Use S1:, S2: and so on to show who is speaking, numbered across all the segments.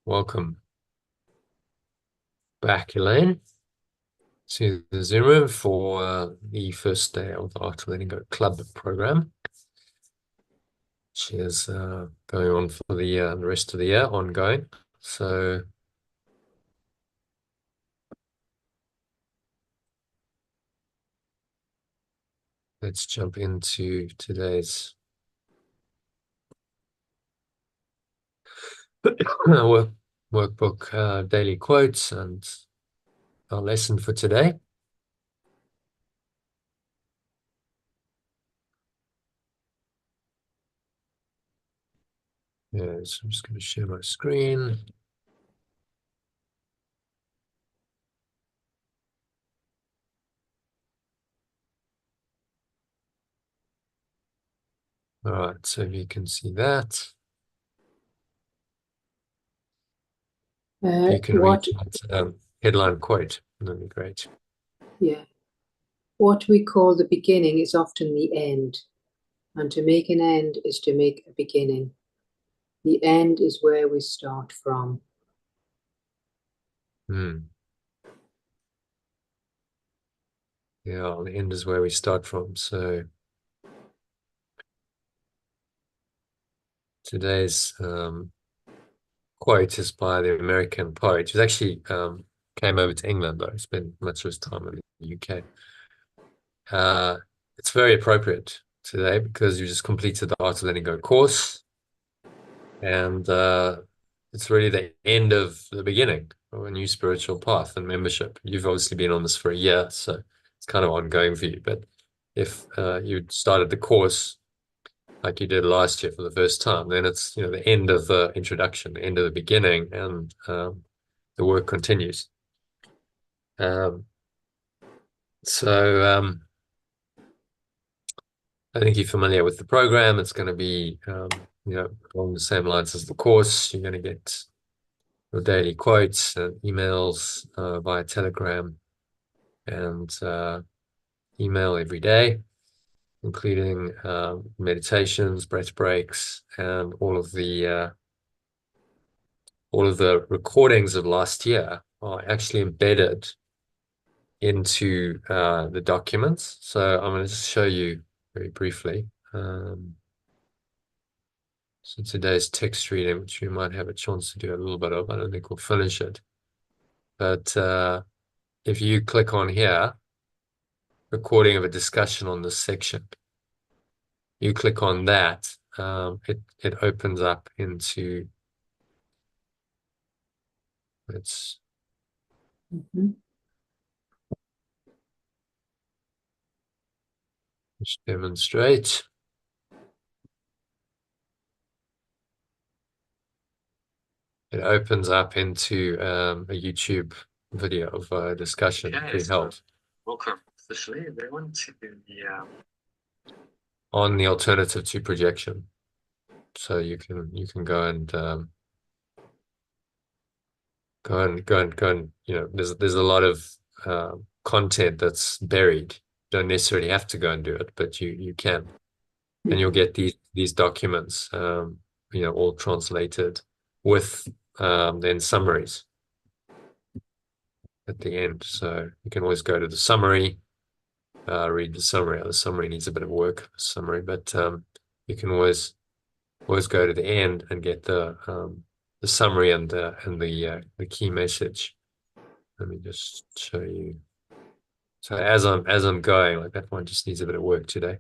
S1: Welcome back, Elaine, to the Zoom room for the first day of the Art of Letting Go Club program, which is going on for the rest of the year, ongoing. So let's jump into today's workbook daily quotes and our lesson for today. Yeah, so I'm just going to share my screen. All right, so you can see that. You can read that headline quote, that'd be great.
S2: Yeah. What we call the beginning is often the end, and to make an end is to make a beginning. The end is where we start from.
S1: Yeah, the end is where we start from. So today's quote is by the American poet, who actually came over to England, though. He spent much of his time in the UK. It's very appropriate today because you just completed the Art of Letting Go course. And it's really the end of the beginning of a new spiritual path and membership. You've obviously been on this for a year, so it's kind of ongoing for you. But if you started the course like you did last year for the first time, then it's the end of the introduction, the end of the beginning, and the work continues. So I think you're familiar with the program. It's going to be along the same lines as the course. You're going to get your daily quotes and emails via Telegram and email every day, including meditations, breath breaks, and all of the recordings of last year are actually embedded into the documents. So I'm going to just show you very briefly. So today's text reading, which we might have a chance to do a little bit of, I don't think we'll finish it. But if you click on here, recording of a discussion on this section, you click on that, it opens up into let's demonstrate. It opens up into a YouTube video of a discussion we held.
S3: Welcome officially everyone to the
S1: on the alternative to projection. So you can go and there's a lot of content that's buried. Don't necessarily have to go and do it, but you can. And you'll get these documents all translated with then summaries at the end. So you can always go to the summary, read the summary. The summary needs a bit of work, summary, but you can always go to the end and get the summary and the key message. Let me just show you. So as I'm going, like that one just needs a bit of work today,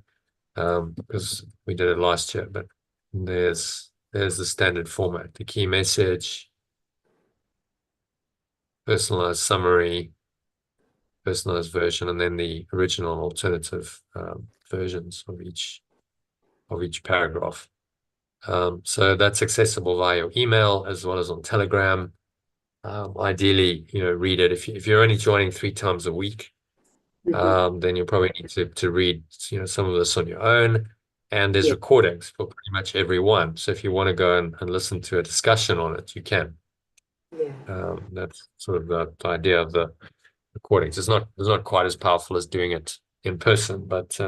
S1: because we did it last year. But there's the standard format: the key message, personalized summary, personalized version, and then the original alternative versions of each paragraph. So that's accessible via your email as well as on Telegram. Ideally, read it. If you're only joining 3 times a week, then you'll probably need to read, some of this on your own. And there's recordings for pretty much every one. So if you want to go and listen to a discussion on it, you can. That's sort of the idea of the recordings. It's not quite as powerful as doing it in person, but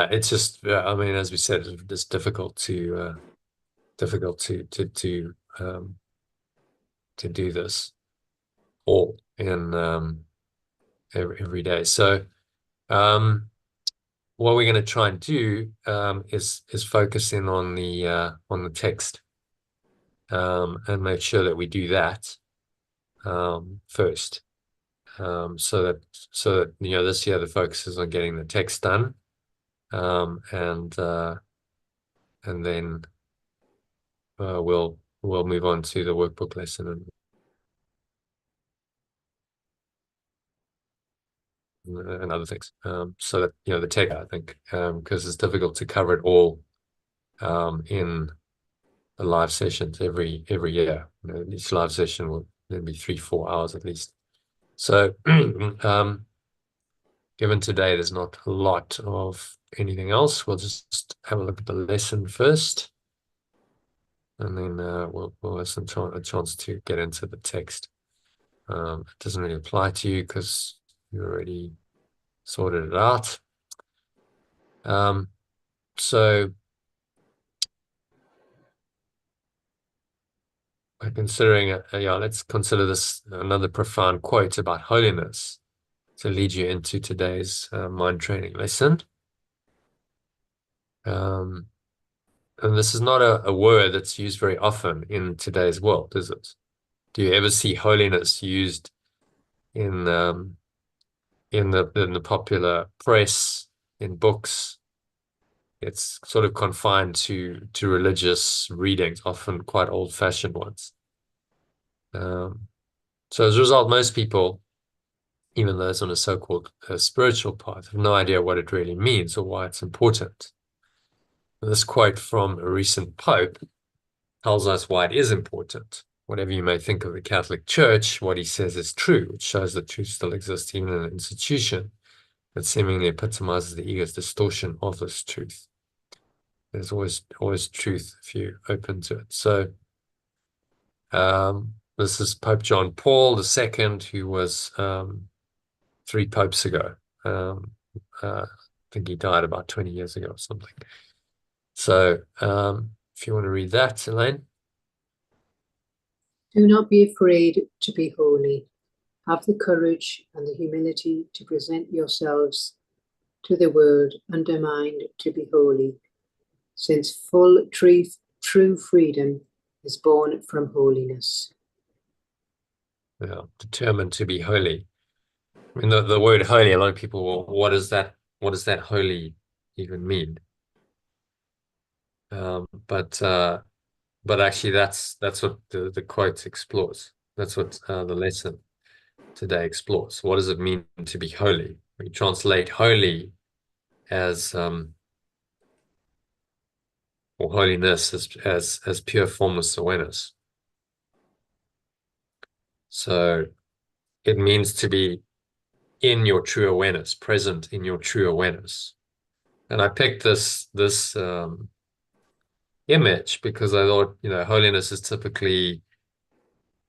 S1: it's just, I mean, as we said, it's difficult to do this all in every day. So what we're going to try and do is focus in on the text and make sure that we do that first. So that this year the focus is on getting the text done, and then we'll move on to the workbook lesson and other things. So that the text, I think, because it's difficult to cover it all in the live sessions every year. Each live session will then be 3-4 hours at least. So given today there's not a lot of anything else, we'll just have a look at the lesson first, and then we'll have a chance to get into the text. It doesn't really apply to you because you already sorted it out. So considering let's consider this another profound quote about holiness to lead you into today's mind training lesson. And this is not a word that's used very often in today's world, is it? Do you ever see holiness used in the popular press, in books? It's sort of confined to religious readings, often quite old-fashioned ones. So as a result, most people, even those on a so-called spiritual path, have no idea what it really means or why it's important. This quote from a recent pope tells us why it is important. Whatever you may think of the Catholic Church, what he says is true, which shows that truth still exists even in an institution that seemingly epitomizes the ego's distortion of this truth. There's always truth if you open to it. So this is Pope John Paul II, who was 3 popes ago. I think he died about 20 years ago or something. So if you want to read that, Elaine.
S2: Do not be afraid to be holy. Have the courage and the humility to present yourselves to the world undermined to be holy, since full true freedom is born from holiness.
S1: Yeah, determined to be holy. I mean, the word holy, a lot of people, well, what does that holy even mean? But actually that's what the quote explores. That's what the lesson today explores. What does it mean to be holy? We translate holy as or holiness as pure formless awareness. So it means to be in your true awareness, present in your true awareness. And I picked this image because I thought, holiness is typically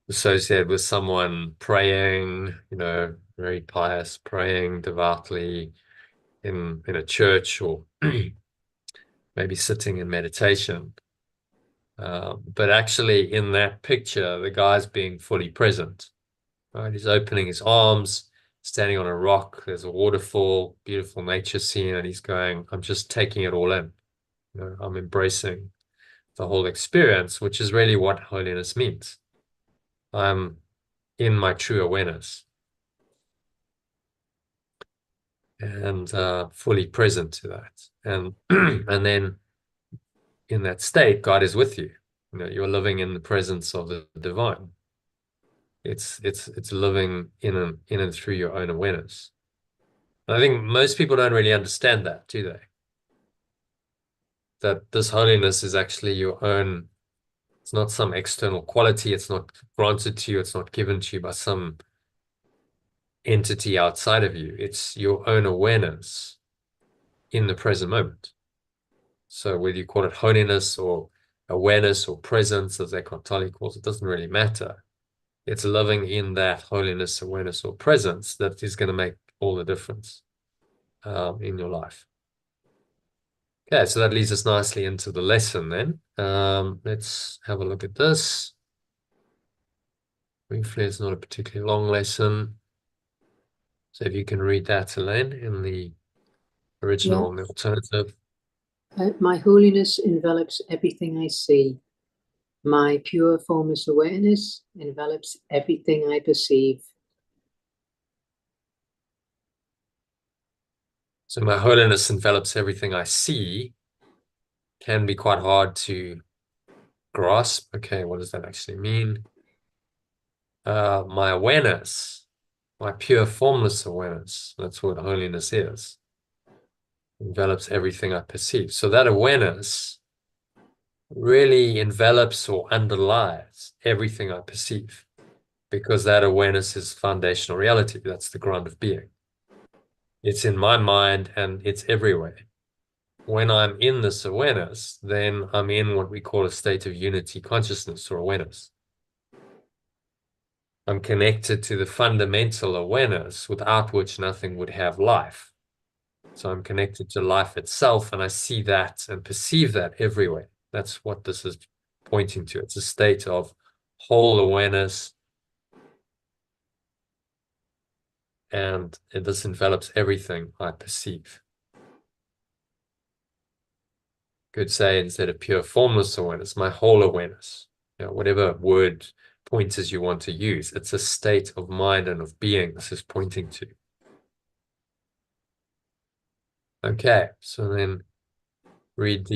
S1: associated with someone praying, very pious, praying devoutly in a church, or maybe sitting in meditation. But actually in that picture, the guy's being fully present, right? He's opening his arms, standing on a rock. There's a waterfall, beautiful nature scene, and he's going, I'm just taking it all in. I'm embracing the whole experience, which is really what holiness means. I'm in my true awareness and fully present to that. And and then in that state, God is with you. You're living in the presence of the divine. It's living in and through your own awareness. And I think most people don't really understand that, do they? That this holiness is actually your own. It's not some external quality. It's not granted to you. It's not given to you by some entity outside of you. It's your own awareness in the present moment. So whether you call it holiness or awareness or presence, as Eckhart Tolle calls it, doesn't really matter. It's living in that holiness, awareness, or presence that is going to make all the difference in your life. Okay, so that leads us nicely into the lesson then. Let's have a look at this. Briefly, it's not a particularly long lesson. So if you can read that, Elaine, in the original and the alternative.
S2: My holiness envelops everything I see. My pure formless awareness envelops everything I perceive.
S1: So my holiness envelops everything I see can be quite hard to grasp. Okay, what does that actually mean? My awareness, my pure formless awareness, that's what holiness is, envelops everything I perceive. So that awareness really envelops or underlies everything I perceive, because that awareness is foundational reality. That's the ground of being. It's in my mind and it's everywhere. When I'm in this awareness, then I'm in what we call a state of unity consciousness or awareness. I'm connected to the fundamental awareness without which nothing would have life. So I'm connected to life itself, and I see that and perceive that everywhere. That's what this is pointing to. It's a state of whole awareness, and this envelops everything I perceive. Could say, instead of pure formless awareness, my whole awareness, whatever word pointers you want to use, it's a state of mind and of being this is pointing to. Okay, so then read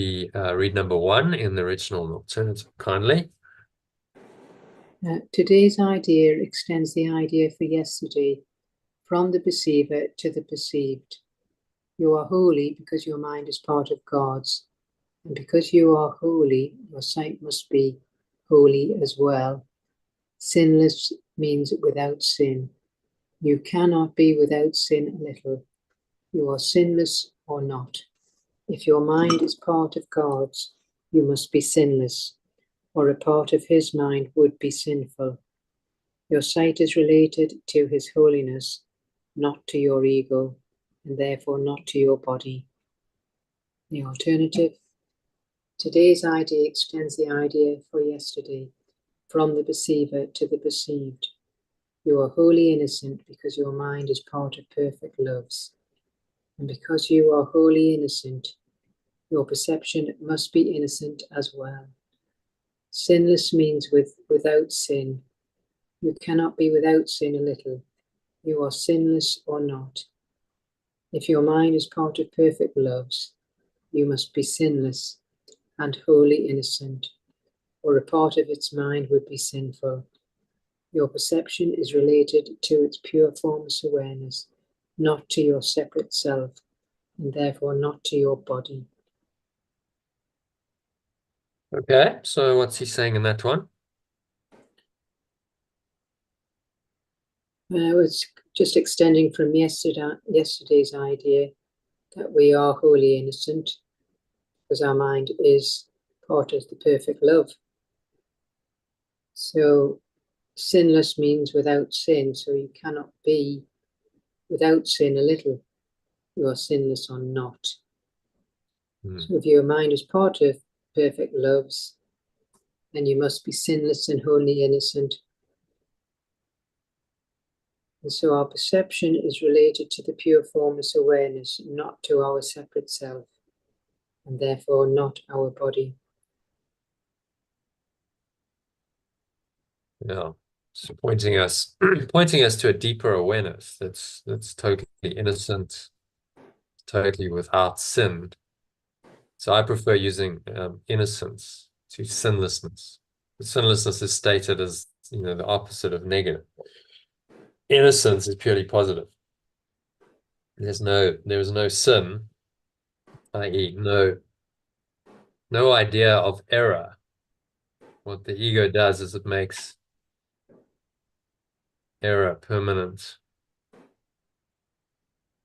S1: number 1 in the original and alternative kindly.
S2: Today's idea extends the idea for yesterday from the perceiver to the perceived. You are holy because your mind is part of God's, and because you are holy, your sight must be holy as well. Sinless means without sin. You cannot be without sin a little. You are sinless or not. If your mind is part of God's, you must be sinless, or a part of his mind would be sinful. Your sight is related to his holiness, not to your ego, and therefore not to your body. The alternative. Today's idea extends the idea for yesterday, from the perceiver to the perceived. You are wholly innocent because your mind is part of perfect loves. And because you are wholly innocent, your perception must be innocent as well. Sinless means without sin. You cannot be without sin a little. You are sinless or not. If your mind is part of perfect loves, you must be sinless and wholly innocent, or a part of its mind would be sinful. Your perception is related to its pure formless awareness, not to your separate self, and therefore not to your body.
S1: Okay, so what's he saying in that one?
S2: It's just extending from yesterday's idea that we are wholly innocent, because our mind is part of the perfect love. So sinless means without sin, so you cannot be without sin a little. You are sinless or not. So if your mind is part of perfect loves, then you must be sinless and wholly innocent. And so our perception is related to the pure formless awareness, not to our separate self, and therefore not our body.
S1: Yeah, so pointing us to a deeper awareness that's totally innocent, totally without sin. So I prefer using innocence to sinlessness. But sinlessness is stated as the opposite of negative. Innocence is purely positive. There is no sin, i.e., no idea of error. What the ego does is it makes error permanent,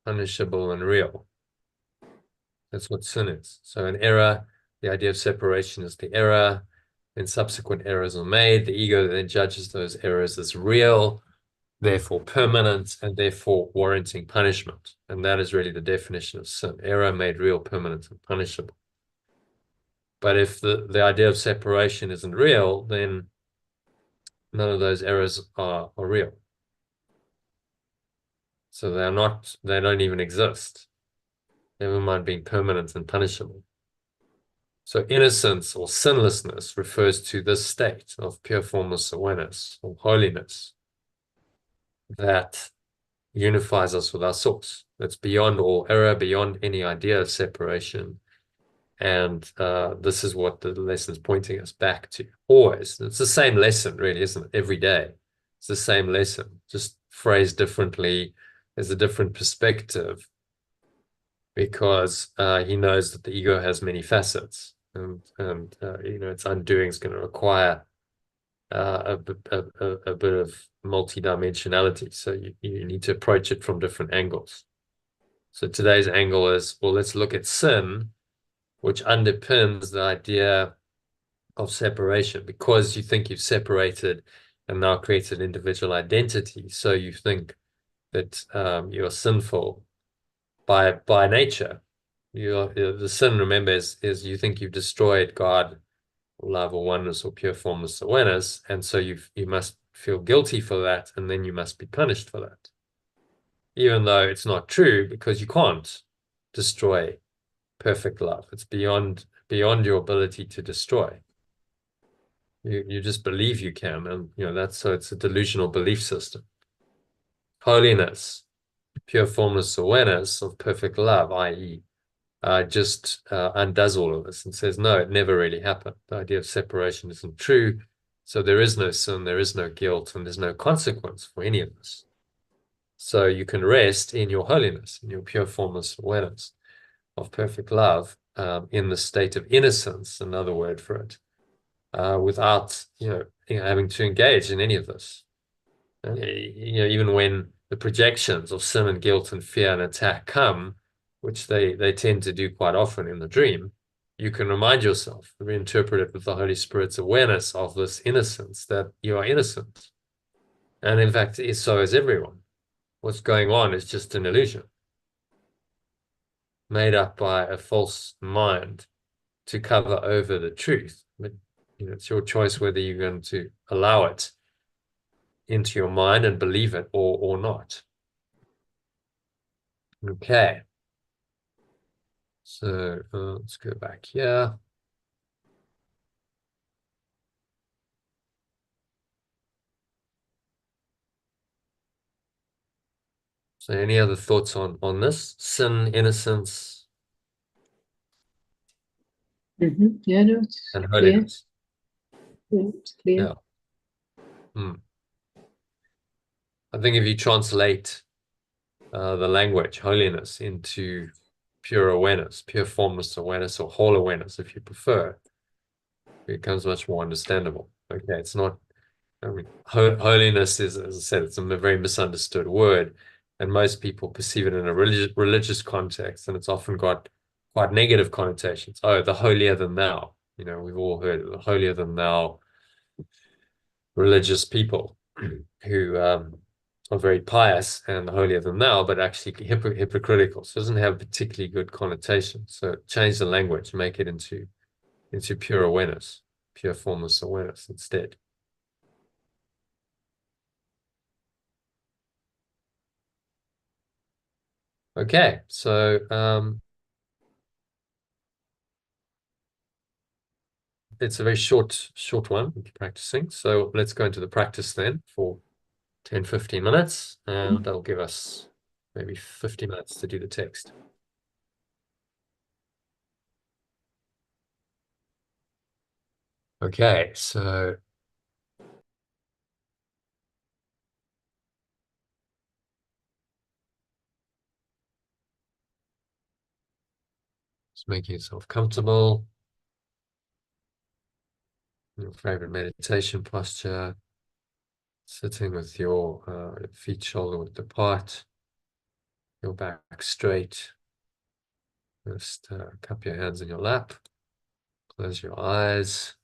S1: punishable, and real. That's what sin is. So an error, the idea of separation is the error, then subsequent errors are made. The ego then judges those errors as real, therefore permanent, and therefore warranting punishment. And that is really the definition of sin: error made real, permanent, and punishable. But if the idea of separation isn't real, then none of those errors are real. So they don't even exist. Never mind being permanent and punishable. So innocence or sinlessness refers to this state of pure formless awareness or holiness that unifies us with our source. That's beyond all error, beyond any idea of separation. And this is what the lesson's pointing us back to. Always. It's the same lesson, really, isn't it? Every day. It's the same lesson, just phrased differently. There's a different perspective because he knows that the ego has many facets. And its undoing is going to require a bit of multidimensionality. So you need to approach it from different angles. So today's angle is, well, let's look at sin, which underpins the idea of separation, because you think you've separated and now created individual identity. So you think that you're sinful by nature. The sin, remember, is you think you've destroyed God, love, or oneness, or pure formless awareness, and so you must feel guilty for that, and then you must be punished for that, even though it's not true, because you can't destroy perfect love. It's beyond your ability to destroy. You just believe you can, and it's a delusional belief system. Holiness, pure formless awareness of perfect love, i.e., just undoes all of this and says, no, it never really happened. The idea of separation isn't true. So there is no sin, there is no guilt, and there's no consequence for any of this. So you can rest in your holiness, in your pure formless awareness of perfect love, in the state of innocence, another word for it, without having to engage in any of this. Even when the projections of sin and guilt and fear and attack come, which they tend to do quite often in the dream, you can remind yourself, reinterpret it with the Holy Spirit's awareness of this innocence, that you are innocent. And in fact, so is everyone. What's going on is just an illusion made up by a false mind to cover over the truth. But it's your choice whether you're going to allow it into your mind and believe it or not. Okay. So let's go back here. So any other thoughts on this? Sin, innocence,
S2: Yeah, no, it's
S1: and
S2: clear.
S1: holiness.
S2: Yeah, it's clear.
S1: Yeah. I think if you translate the language, holiness, into pure awareness, pure formless awareness, or whole awareness, if you prefer, it becomes much more understandable. Okay, it's not, holiness is, as I said, it's a very misunderstood word, and most people perceive it in a religious context, and it's often got quite negative connotations. Oh, the holier than thou. We've all heard of the holier than thou religious people who are very pious and holier than thou, but actually hypocritical. So it doesn't have a particularly good connotation. So change the language, make it into pure awareness, pure formless awareness instead. Okay, so it's a very short one practicing. So let's go into the practice then for 10, 15 minutes, and that'll give us maybe 50 minutes to do the text. Okay, so just making yourself comfortable. Your favorite meditation posture, sitting with your feet shoulder width apart, your back straight. Just cup your hands in your lap, close your eyes.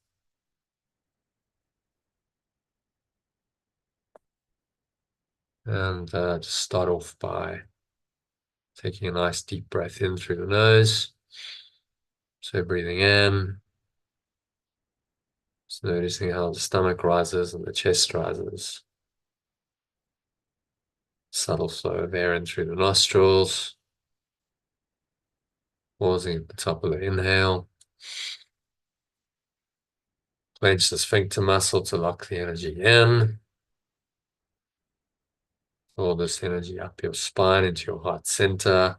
S1: And just start off by taking a nice deep breath in through the nose. So breathing in, Just noticing how the stomach rises and the chest rises. Subtle flow of air in through the nostrils. Pausing at the top of the inhale. Clench the sphincter muscle to lock the energy in. All this energy up your spine into your heart center.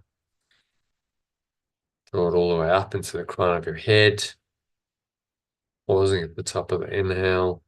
S1: Draw it all the way up into the crown of your head. Pausing at the top of the inhale.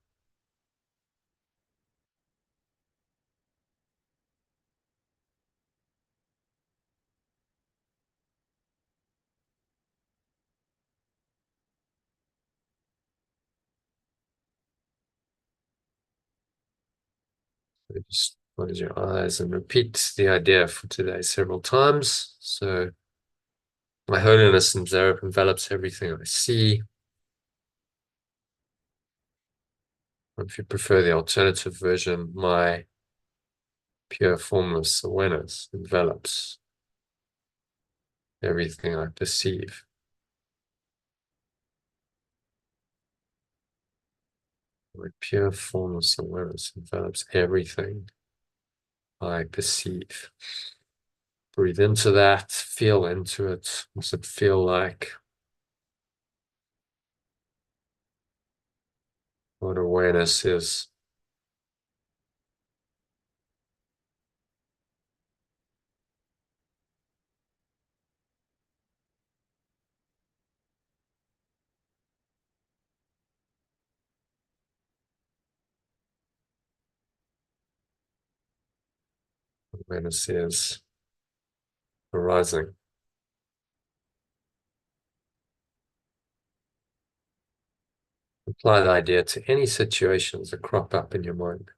S1: So just close your eyes and repeat the idea for today several times. So, my holiness envelops everything I see. Or if you prefer the alternative version, my pure formless awareness envelops everything I perceive. My pure formless awareness envelops everything I perceive. Breathe into that, feel into it. What's it feel like? What awareness is. Awareness is arising. Apply the idea to any situations that crop up in your mind.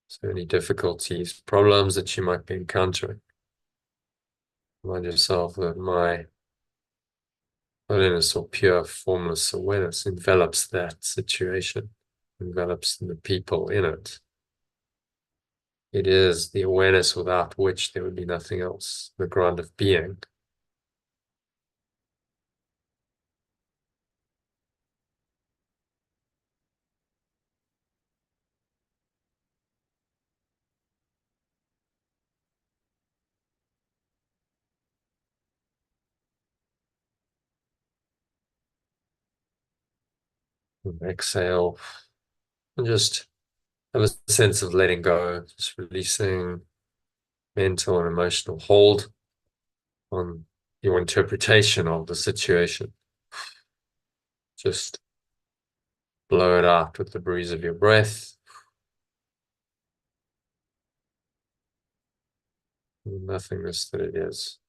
S1: So any difficulties, problems that you might be encountering. Remind yourself that my holiness or pure formless awareness envelops that situation, envelops the people in it. It is the awareness without which there would be nothing else, the ground of being. And exhale, and just have a sense of letting go, just releasing mental and emotional hold on your interpretation of the situation. Just blow it out with the breeze of your breath. The nothingness that it is.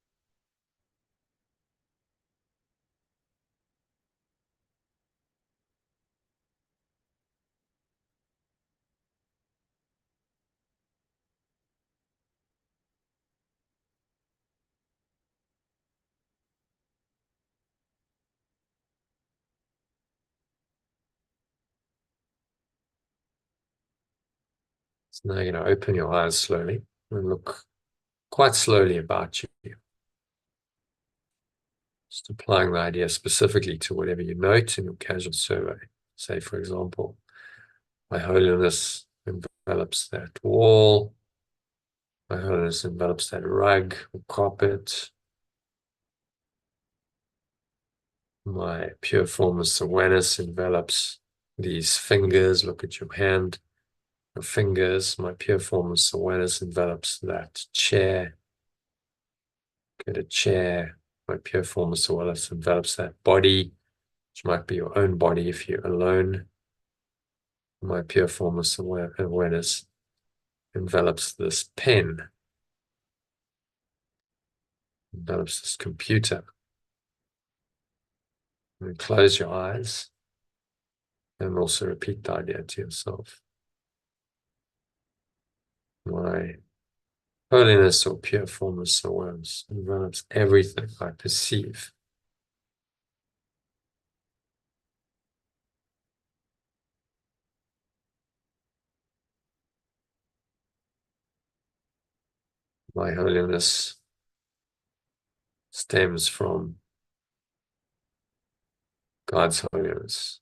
S1: So now you're going to open your eyes slowly and look quite slowly about you. Just applying the idea specifically to whatever you note in your casual survey. Say, for example, my holiness envelops that wall. My holiness envelops that rug or carpet. My pure formless awareness envelops these fingers. Look at your hand, your fingers. My pure formless awareness envelops that chair. Get a chair. My pure formless awareness envelops that body, which might be your own body if you're alone. My pure formless awareness envelops this pen, envelops this computer. And close your eyes and also repeat the idea to yourself. My holiness or pure formless awareness envelops everything I perceive. My holiness stems from God's holiness.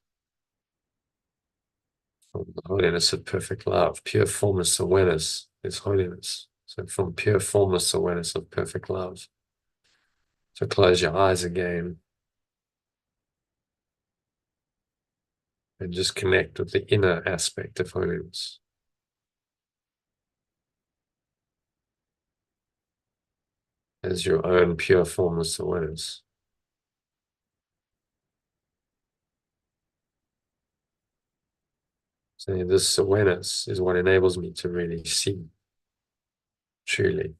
S1: From the holiness of perfect love, pure formless awareness is holiness. So from pure formless awareness of perfect love. So close your eyes again and just connect with the inner aspect of holiness. As your own pure formless awareness. So this awareness is what enables me to really see truly.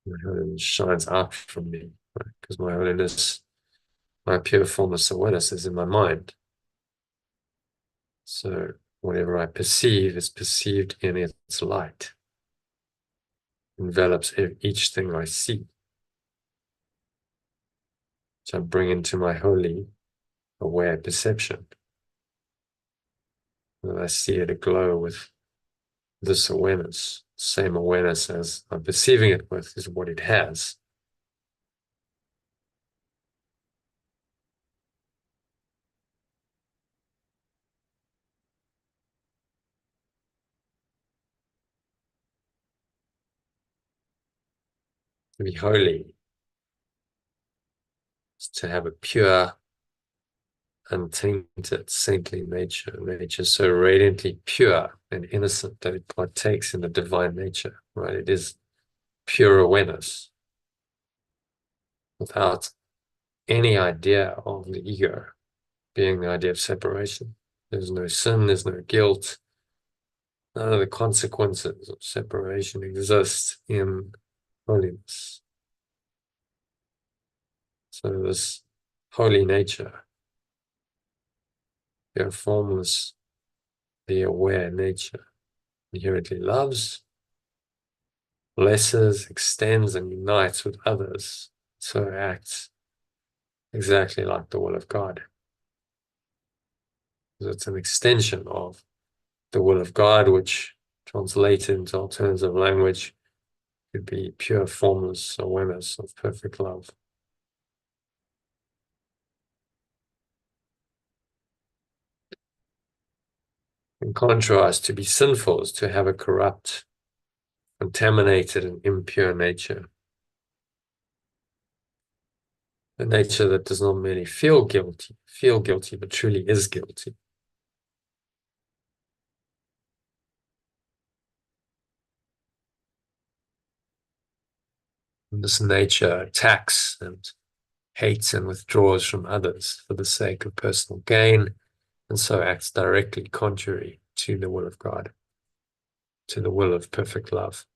S1: My holiness shines out from me, right? Because my holiness, my pure formless awareness is in my mind. So whatever I perceive is perceived in its light. Envelops each thing I see. So I bring into my holy, aware perception. And I see it aglow with this awareness. Same awareness as I'm perceiving it with is what it has. To be holy is to have a pure, untainted, saintly nature so radiantly pure and innocent that it partakes in the divine nature, right? It is pure awareness without any idea of the ego being the idea of separation. There's no sin, there's no guilt. None of the consequences of separation exist in holiness. So this holy nature, pure formless, the aware nature, inherently loves, blesses, extends, and unites with others, so acts exactly like the will of God. Because it's an extension of the will of God, which translated into alternative language could be pure formless awareness of perfect love. In contrast, to be sinful is to have a corrupt, contaminated, and impure nature. A nature that does not merely feel guilty, but truly is guilty. And this nature attacks and hates and withdraws from others for the sake of personal gain, and so acts directly contrary to the will of God, to the will of perfect love.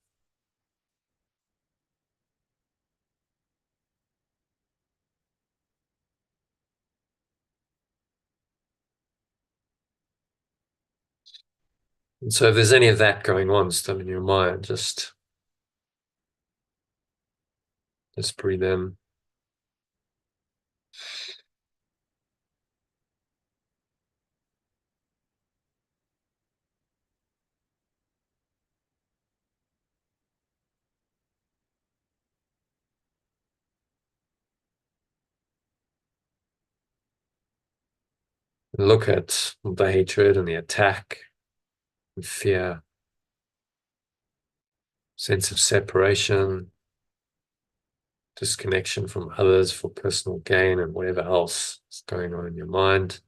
S1: And so if there's any of that going on still in your mind, just breathe in. And look at the hatred and the attack and fear, sense of separation, disconnection from others for personal gain, and whatever else is going on in your mind.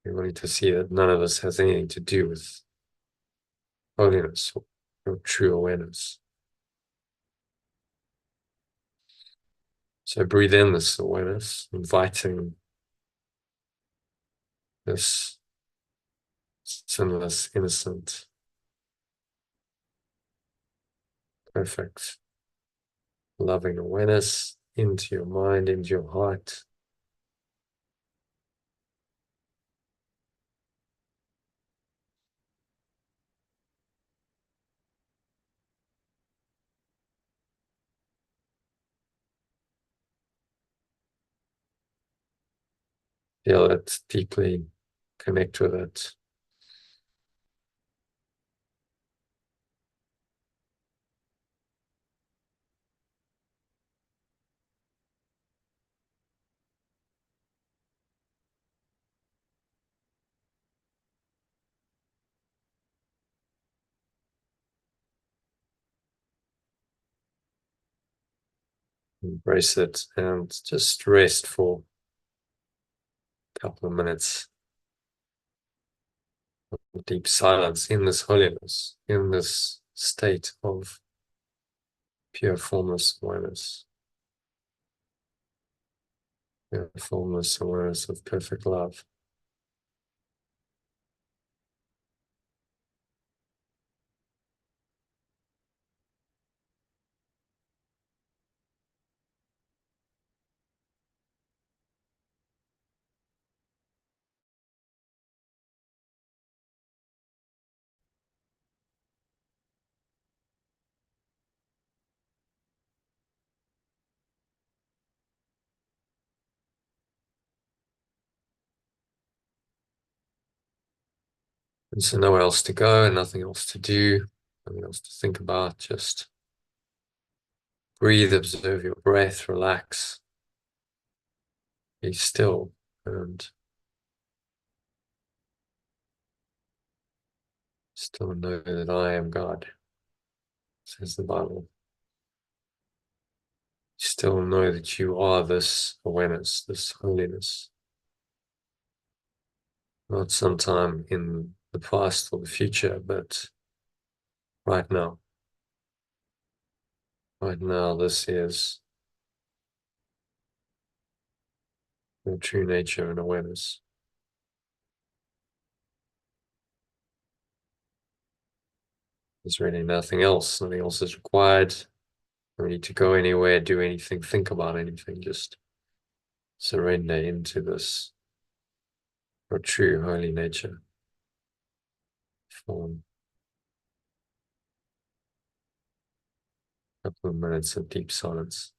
S1: You're wanting to see that none of this has anything to do with holiness or true awareness. So breathe in this awareness, inviting this sinless, innocent, perfect, loving awareness into your mind, into your heart. Feel it deeply, connect with it. Embrace it and just rest for a couple of minutes of deep silence in this holiness, in this state of pure formless awareness. Pure formless awareness of perfect love. And so nowhere else to go and nothing else to do, nothing else to think about, just breathe, observe your breath, relax, be still, and still know that I am God, says the Bible. Still know that you are this awareness, this holiness. Not sometime in the past or the future, but right now. Right now, this is your true nature and awareness. There's really nothing else. Nothing else is required. No need to go anywhere, do anything, think about anything. Just surrender into this, your true holy nature. For a couple of minutes of deep silence.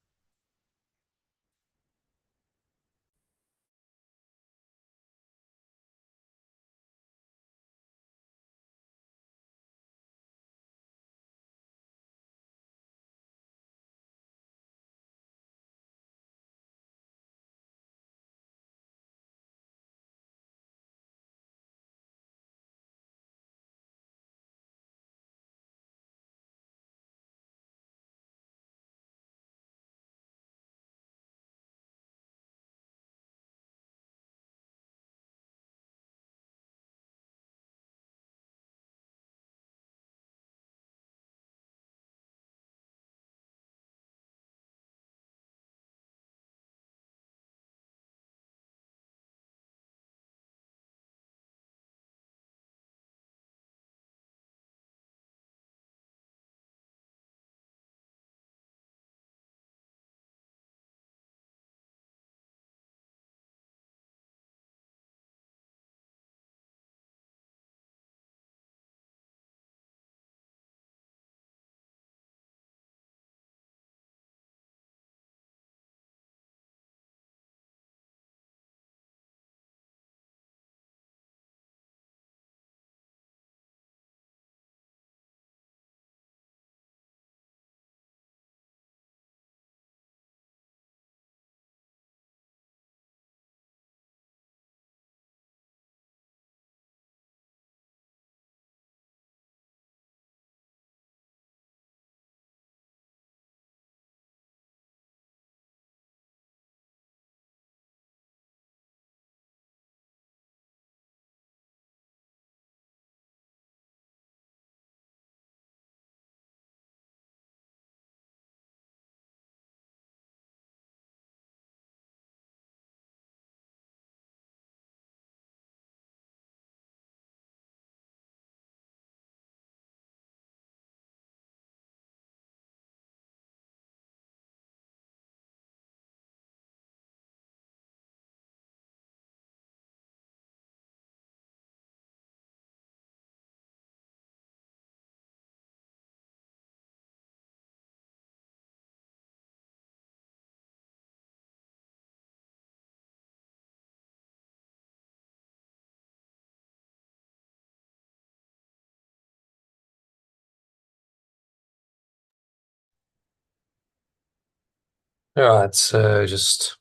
S1: All right, so just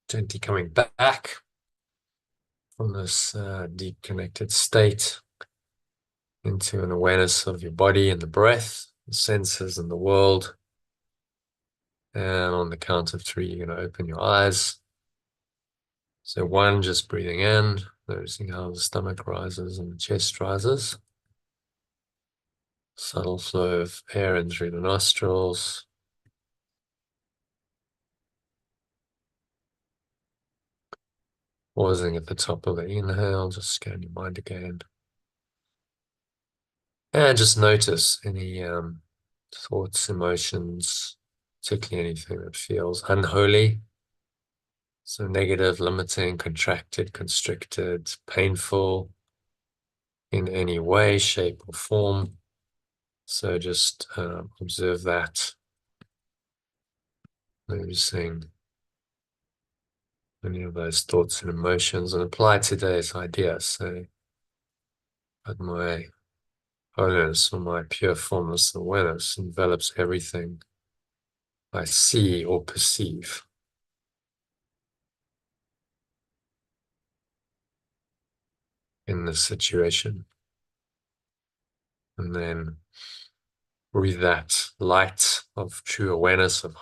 S1: gently coming back from this deep connected state into an awareness of your body and the breath, the senses and the world, And on the count of 3, you're going to open your eyes. So 1, just breathing in, noticing how the stomach rises and the chest rises. Subtle flow of air in through the nostrils. Pausing at the top of the inhale, just scan your mind again. And just notice any thoughts, emotions, particularly anything that feels unholy. So negative, limiting, contracted, constricted, painful in any way, shape, or form. So just observe that, noticing any of those thoughts and emotions, and apply today's idea. So, but my holiness or my pure formless awareness envelops everything I see or perceive. In this situation. And then breathe that light of true awareness of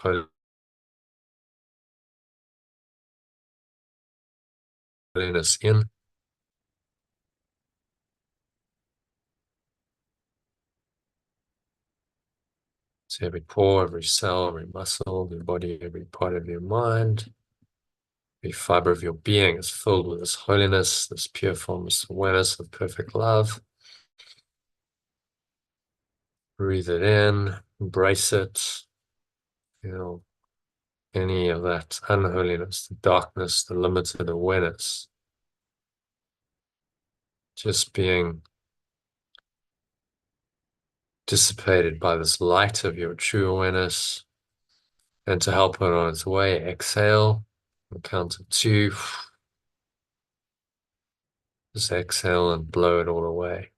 S1: holiness in. So every pore, every cell, every muscle, your body, every part of your mind, every fiber of your being is filled with this holiness, this pure formless awareness of perfect love. Breathe it in, embrace it. Feel any of that unholiness, the darkness, the limited awareness. Just being dissipated by this light of your true awareness. And to help it on its way, exhale. On the count of 2. Just exhale and blow it all away.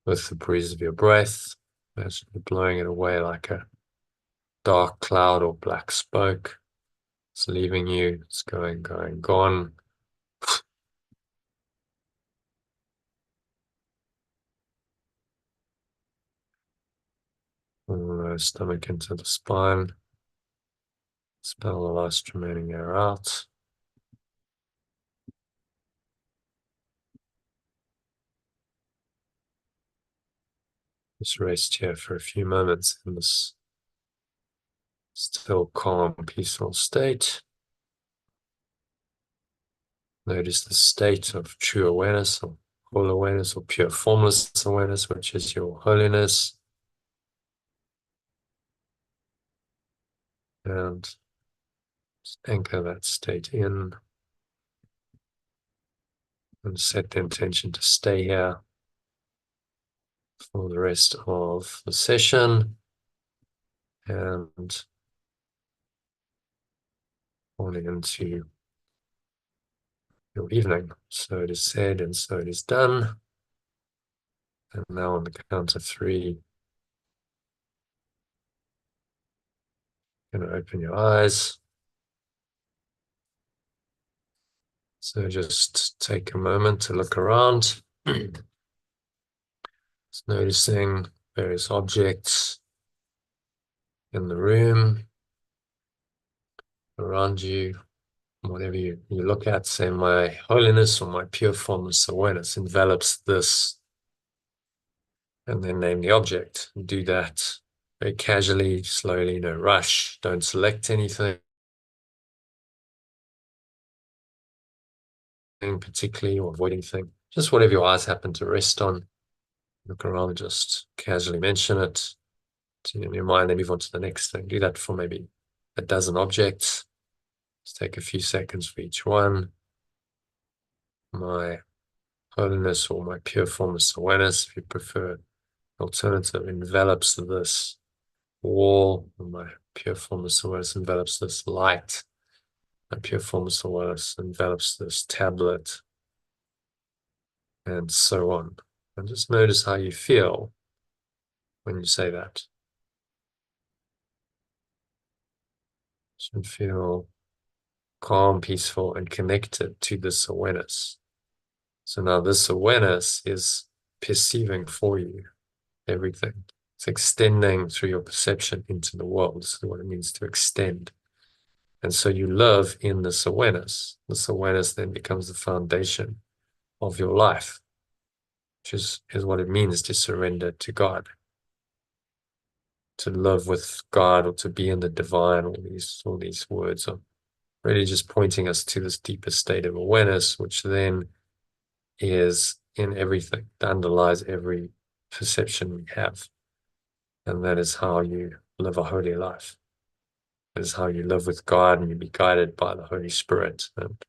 S1: With the breeze of your breath, imagine you're blowing it away like a dark cloud or black smoke. It's leaving you, it's going, gone. Stomach into the spine. Expel the last remaining air out. Just rest here for a few moments in this still calm, peaceful state. Notice the state of true awareness or full awareness or pure formless awareness, which is your holiness. And just anchor that state in and set the intention to stay here for the rest of the session and falling into your evening. So it is said and so it is done. And now on the count of 3, you're going to open your eyes. So just take a moment to look around. Just noticing various objects in the room, around you, whatever you look at. Say, my holiness or my pure formless awareness envelops this, and then name the object. And do that very casually, slowly, no rush. Don't select anything particularly or avoid anything. Just whatever your eyes happen to rest on. Look around, just casually mention it in your mind, then move on to the next thing. Do that for maybe a dozen objects. Just take a few seconds for each one. My holiness or my pure formless awareness, if you prefer alternative, envelops this wall. My pure formless awareness envelops this light. My pure formless awareness envelops this tablet, and so on. And just notice how you feel when you say that. Should feel calm, peaceful, and connected to this awareness. So now this awareness is perceiving for you. everything. It's extending through your perception into the world. This is what it means to extend. And so you live in this awareness. This awareness then becomes the foundation of your life, which is what it means to surrender to God. To live with God, or to be in the divine. All these words are really just pointing us to this deeper state of awareness, which then is in everything, that underlies every perception we have. And that is how you live a holy life. That is how you live with God, and you be guided by the Holy Spirit. And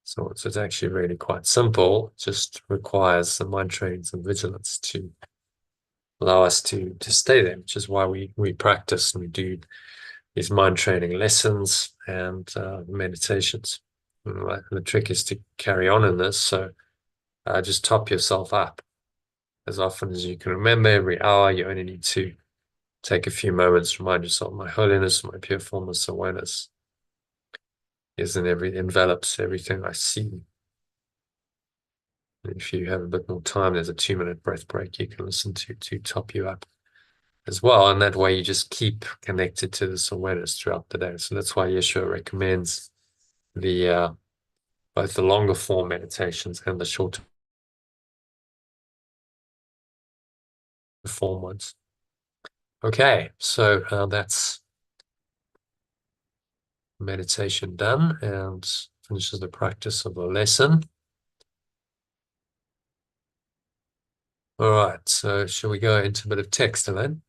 S1: so it's actually really quite simple. It just requires some mind training, some vigilance to allow us to stay there, which is why we practice and we do these mind training lessons and meditations. And the trick is to carry on in this. So just top yourself up as often as you can remember. Every hour, you only need to take a few moments, remind yourself, my holiness, my pure formless awareness envelops everything I see. And if you have a bit more time, there's a 2-minute breath break you can listen to top you up as well. And that way you just keep connected to this awareness throughout the day. So that's why Yeshua recommends the both the longer form meditations and the shorter form ones. Okay, so that's meditation done, and finishes the practice of the lesson. All right, so shall we go into a bit of text, Elaine?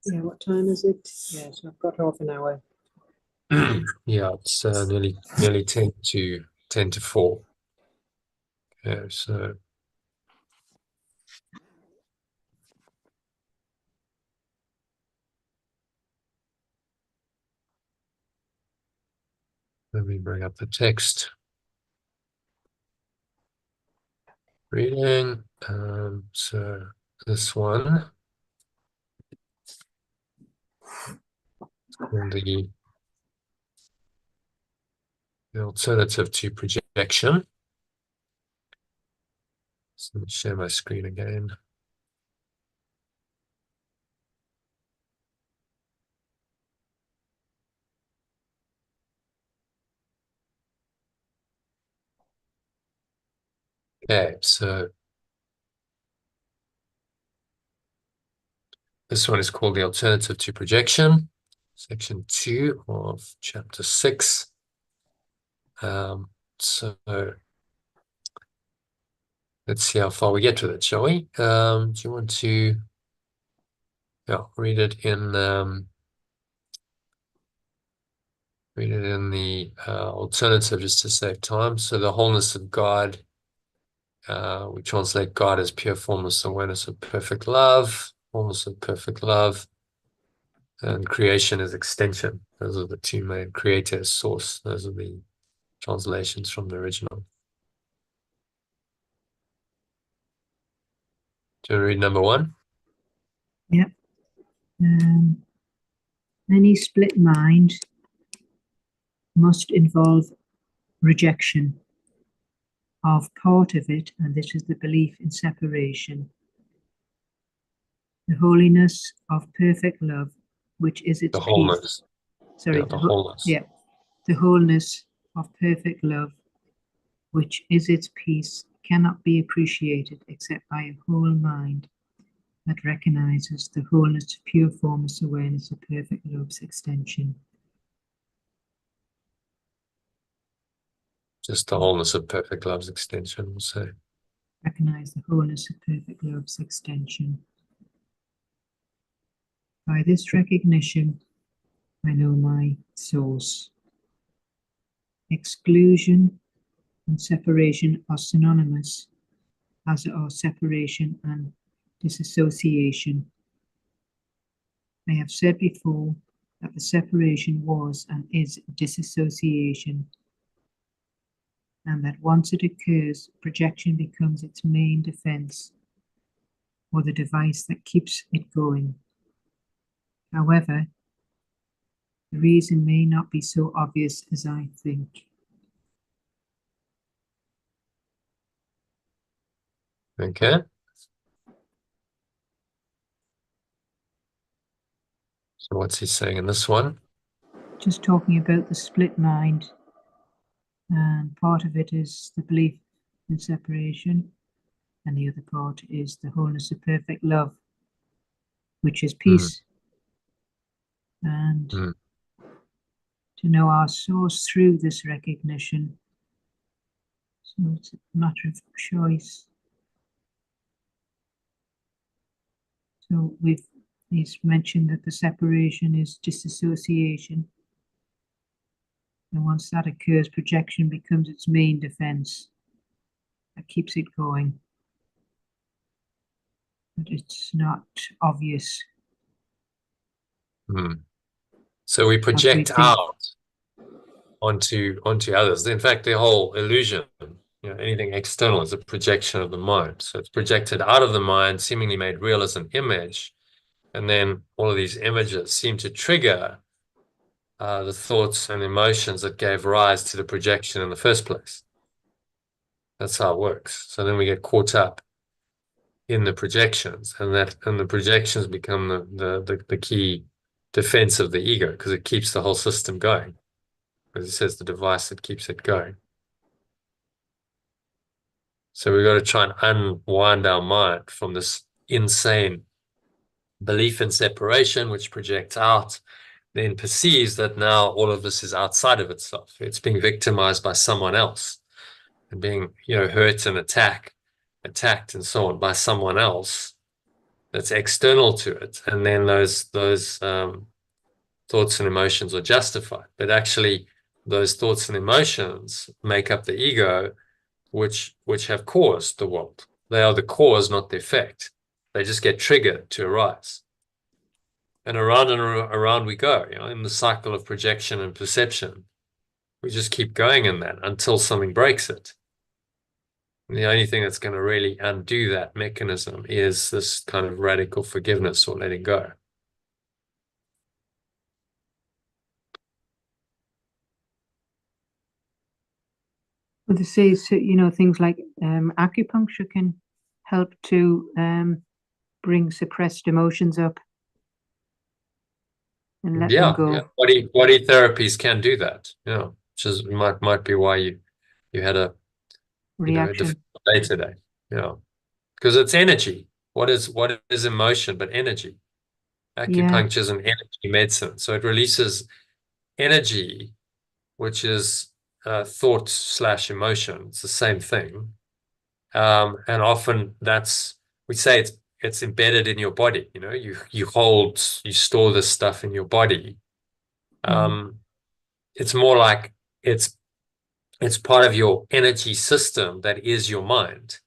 S2: Yeah, what time is it? Yes, I've got half an hour.
S1: Yeah, it's nearly 10 to 4. Okay, so let me bring up the text. Reading. So this one, called the alternative to projection. So let me share my screen again. Okay, so this one is called the alternative to projection, section 2 of chapter 6. So let's see how far we get with it, shall we? Do you want to read it in the alternative just to save time? So the wholeness of God, we translate God as pure formless awareness of perfect love, formless of perfect love, and creation is extension. Those are the two main. Creator as source. Those are the translations from the original. Do you want to read number 1?
S2: Yep. Any split mind must involve rejection of part of it, and this is the belief in separation. The holiness of perfect love, which is its
S1: The wholeness.
S2: peace. Sorry,
S1: Yeah, the wholeness.
S2: Yeah, the wholeness of perfect love, which is its peace, cannot be appreciated except by a whole mind that recognizes the wholeness of pure formless awareness of perfect love's extension.
S1: Just the wholeness of perfect love's extension, we'll say.
S2: Recognize the wholeness of perfect love's extension. By this recognition, I know my source. Exclusion and separation are synonymous, as are separation and disassociation. I have said before that the separation was and is disassociation, and that once it occurs, projection becomes its main defense, or the device that keeps it going. However, the reason may not be so obvious as I think.
S1: Okay. So what's he saying in this one?
S2: Just talking about the split mind. And part of it is the belief in separation, and the other part is the wholeness of perfect love, which is peace. And
S1: Mm.
S2: to know our source through this recognition. So it's a matter of choice. So he's mentioned that the separation is disassociation. And once that occurs, projection becomes its main defense. That keeps it going. But it's not obvious.
S1: So we
S2: as we
S1: project
S2: think.
S1: out onto others. In fact, the whole illusion, anything external is a projection of the mind. So it's projected out of the mind, seemingly made real as an image. And then all of these images seem to trigger the thoughts and emotions that gave rise to the projection in the first place. That's how it works. So then we get caught up in the projections, and the projections become the key defense of the ego, because it keeps the whole system going. As it says, the device that keeps it going. So we've got to try and unwind our mind from this insane belief in separation, which projects out, then perceives that now all of this is outside of itself. It's being victimized by someone else and being, hurt and attacked and so on by someone else that's external to it. And then those thoughts and emotions are justified. But actually, those thoughts and emotions make up the ego, which have caused the world. They are the cause, not the effect. They just get triggered to arise. And around we go, in the cycle of projection and perception. We just keep going in that until something breaks it. And the only thing that's going to really undo that mechanism is this kind of radical forgiveness or letting go.
S2: Well, they say, so, things like acupuncture can help to bring suppressed emotions up and let them go.
S1: Yeah. Body therapies can do that. Which is might be why you had a
S2: Reaction.
S1: day today. Because it's energy. What is emotion but energy? Acupuncture is an energy medicine, so it releases energy, which is thought/emotion. It's the same thing, and often we say it's embedded in your body. You store this stuff in your body. It's more like it's part of your energy system that is your mind,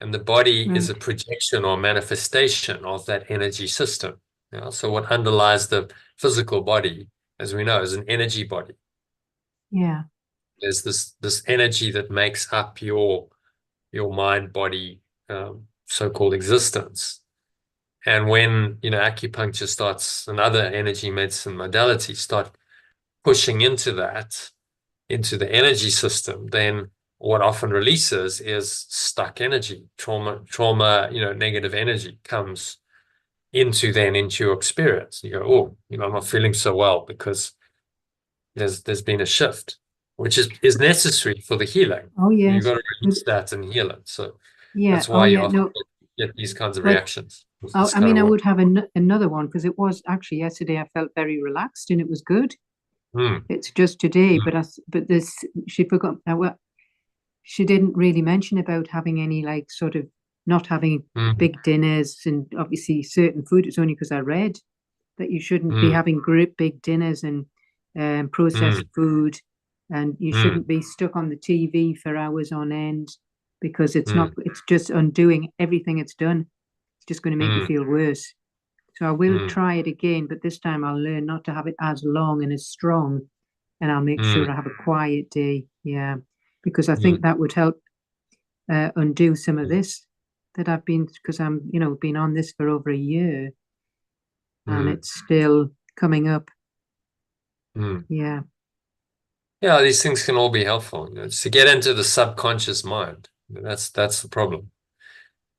S1: and the body is a projection or manifestation of that energy system. So what underlies the physical body, as we know, is an energy body.
S2: Yeah.
S1: There's this energy that makes up your mind body so-called existence. And when acupuncture starts and other energy medicine modalities start pushing into the energy system, then what often releases is stuck energy, trauma, negative energy comes into your experience. You go, oh, I'm not feeling so well because there's been a shift, which is necessary for the healing.
S2: Oh, yes.
S1: You've got to release that and heal it. So
S2: yeah.
S1: that's why you often get these kinds of reactions.
S2: I would have another one, because it was actually yesterday. I felt very relaxed and it was good. It's just today, but she forgot. She didn't really mention about having any sort of not having big dinners, and obviously certain food. It's only because I read that you shouldn't be having big dinners and processed food, and you shouldn't be stuck on the TV for hours on end, because it's just undoing everything it's done. It's just going to make you feel worse. So I will try it again, but this time I'll learn not to have it as long and as strong, and I'll make sure I have a quiet day. Yeah, because I think that would help undo some of this that I've been, because I'm, been on this for over a year, and it's still coming up. Yeah.
S1: Yeah, these things can all be helpful. It's to get into the subconscious mind. That's the problem.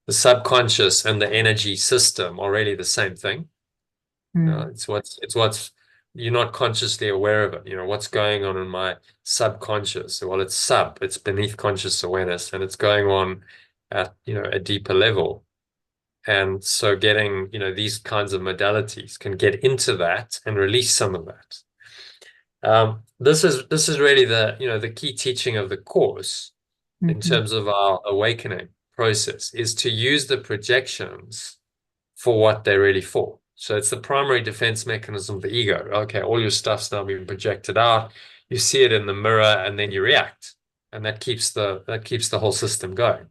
S1: the subconscious and the energy system are really the same thing. It's what's you're not consciously aware of it. You know, what's going on in my subconscious? Well, it's beneath conscious awareness, and it's going on at, you know, a deeper level. And so getting, you know, these kinds of modalities can get into that and release some of that. This is really the, you know, the key teaching of the course in terms of our awakening process, is to use the projections for what they're really for. So it's the primary defense mechanism of the ego. Okay, all your stuff's now being projected out. You see it in the mirror, and then you react, and that keeps the whole system going.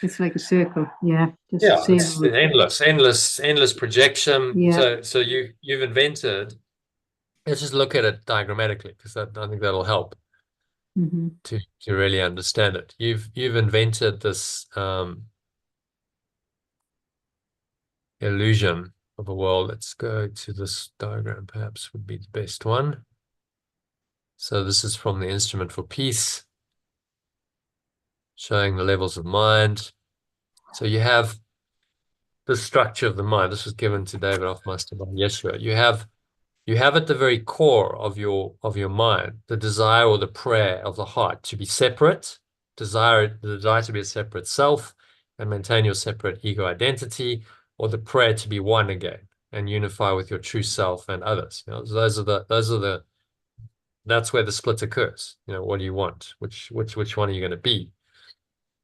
S2: It's like a circle, yeah.
S1: Yeah, it's endless projection.
S2: Yeah.
S1: So you've invented. Let's just look at it diagrammatically, because I think that'll help to really understand it. You've invented this illusion of a world. Let's go to this diagram, perhaps would be the best one. So this is from the Instrument for Peace, showing the levels of mind. So you have the structure of the mind. This was given to David Hoffmeister by Yeshua. You have at the very core of your mind the desire or the prayer of the heart to be separate, the desire to be a separate self and maintain your separate ego identity, or the prayer to be one again and unify with your true self and others. You know, that's where the split occurs. You know, what do you want? Which one are you going to be?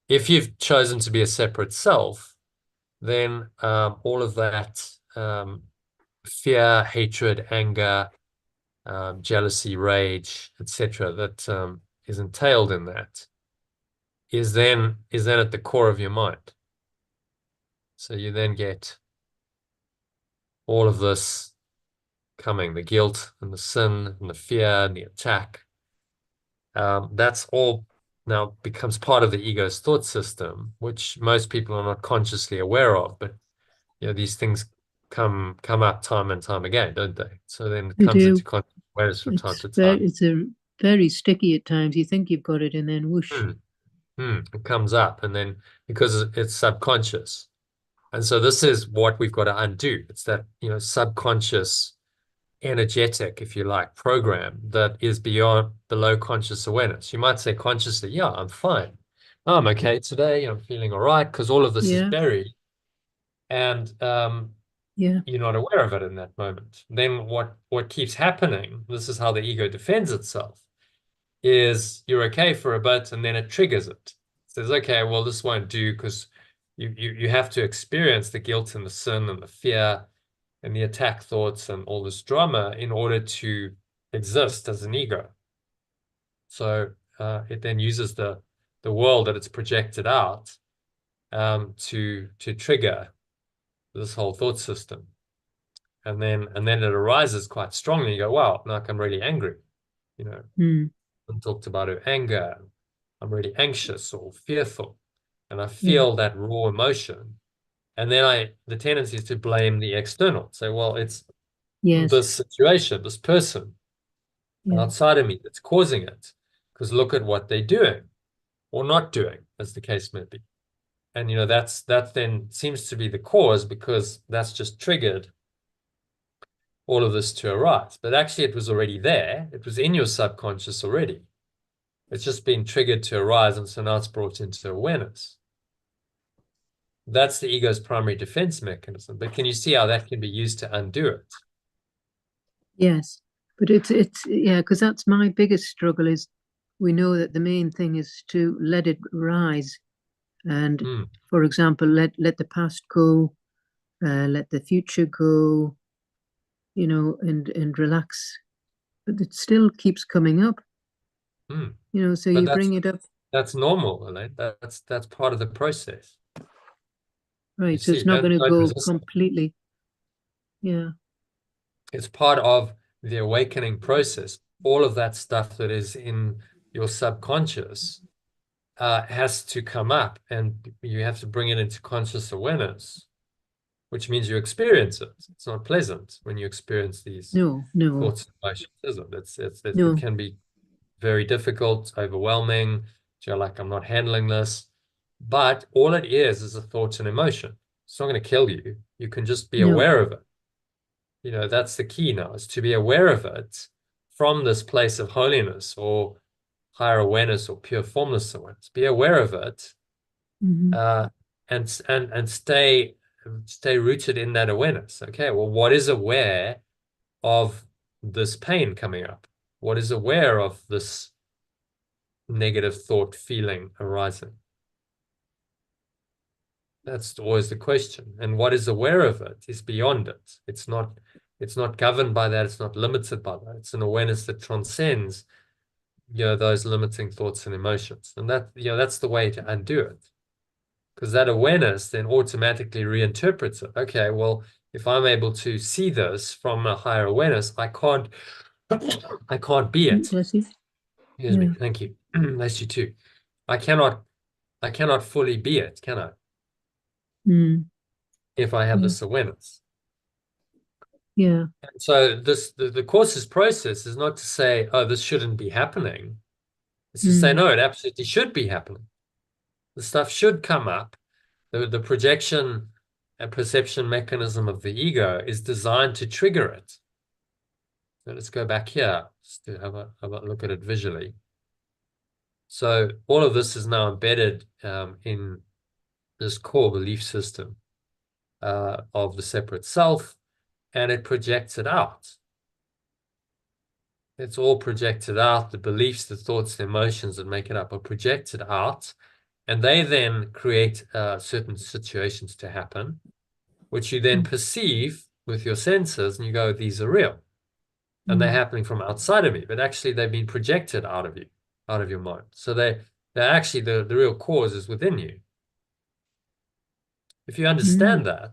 S1: If you've chosen to be a separate self, then all of that fear, hatred, anger, jealousy, rage, etc., that is entailed in that, is then at the core of your mind. So you then get all of this coming, the guilt and the sin and the fear and the attack. That's all now becomes part of the ego's thought system, which most people are not consciously aware of. But you know, these things come up time and time again, don't they? So then it comes into conscious awareness from time to time.
S2: It's a very sticky at times. You think you've got it, and then whoosh.
S1: It comes up, and then because it's subconscious. And so this is what we've got to undo. It's that, you know, subconscious, energetic, if you like, program that is beyond below conscious awareness. You might say consciously, yeah, I'm fine. I'm okay today. I'm feeling all right, because all of this is buried. And you're not aware of it in that moment. Then what keeps happening, this is how the ego defends itself, is you're okay for a bit, and then it triggers it. It says, okay, well, this won't do, because you have to experience the guilt and the sin and the fear and the attack thoughts and all this drama in order to exist as an ego. So it then uses the world that it's projected out to trigger this whole thought system. And then it arises quite strongly. You go, wow, like I'm really angry. You know, I talked about anger. I'm really anxious or fearful. And I feel that raw emotion. And then the tendency is to blame the external. Say, well, it's this situation, this person outside of me that's causing it. Because look at what they're doing or not doing, as the case may be. And, you know, that then seems to be the cause, because that's just triggered all of this to arise. But actually, it was already there. It was in your subconscious already. It's just been triggered to arise, and so now it's brought into awareness. That's the ego's primary defense mechanism. But can you see how that can be used to undo it?
S2: Yes, but it's because that's my biggest struggle. Is we know that the main thing is to let it rise, and for example, let the past go, let the future go, you know, and relax. But it still keeps coming up. You know, so you bring it up.
S1: That's normal, Elaine. That's part of the process.
S2: Right, so it's not going to go completely. Yeah.
S1: It's part of the awakening process. All of that stuff that is in your subconscious has to come up, and you have to bring it into conscious awareness, which means you experience it. It's not pleasant when you experience these thoughts and emotions, is it? It can be very difficult, overwhelming. You're like, I'm not handling this. But all it is a thought and emotion. It's not going to kill you. You can just be
S2: No.
S1: aware of it. You know, that's the key now, is to be aware of it from this place of holiness or higher awareness or pure formless awareness. Be aware of it, and stay rooted in that awareness. Okay, well, what is aware of this pain coming up? What is aware of this negative thought feeling arising? That's always the question. And what is aware of it is beyond it. It's not governed by that. It's not limited by that. It's an awareness that transcends, those limiting thoughts and emotions. And that, that's the way to undo it. Because that awareness then automatically reinterprets it. Okay, well, if I'm able to see this from a higher awareness, I can't be it.
S2: Bless you.
S1: Excuse me. Thank you. Bless you too. I cannot fully be it, can I? If I have this awareness.
S2: Yeah.
S1: And so the course's process is not to say, oh, this shouldn't be happening. It's to say, no, it absolutely should be happening. The stuff should come up. The projection and perception mechanism of the ego is designed to trigger it. So let's go back here just to have a look at it visually. So all of this is now embedded in this core belief system of the separate self, and it projects it out. It's all projected out. The beliefs, the thoughts, the emotions that make it up are projected out, and they then create certain situations to happen, which you then perceive with your senses, and you go, these are real. And they're happening from outside of me, but actually they've been projected out of you, out of your mind. So they're actually, the real cause is within you. If you understand that,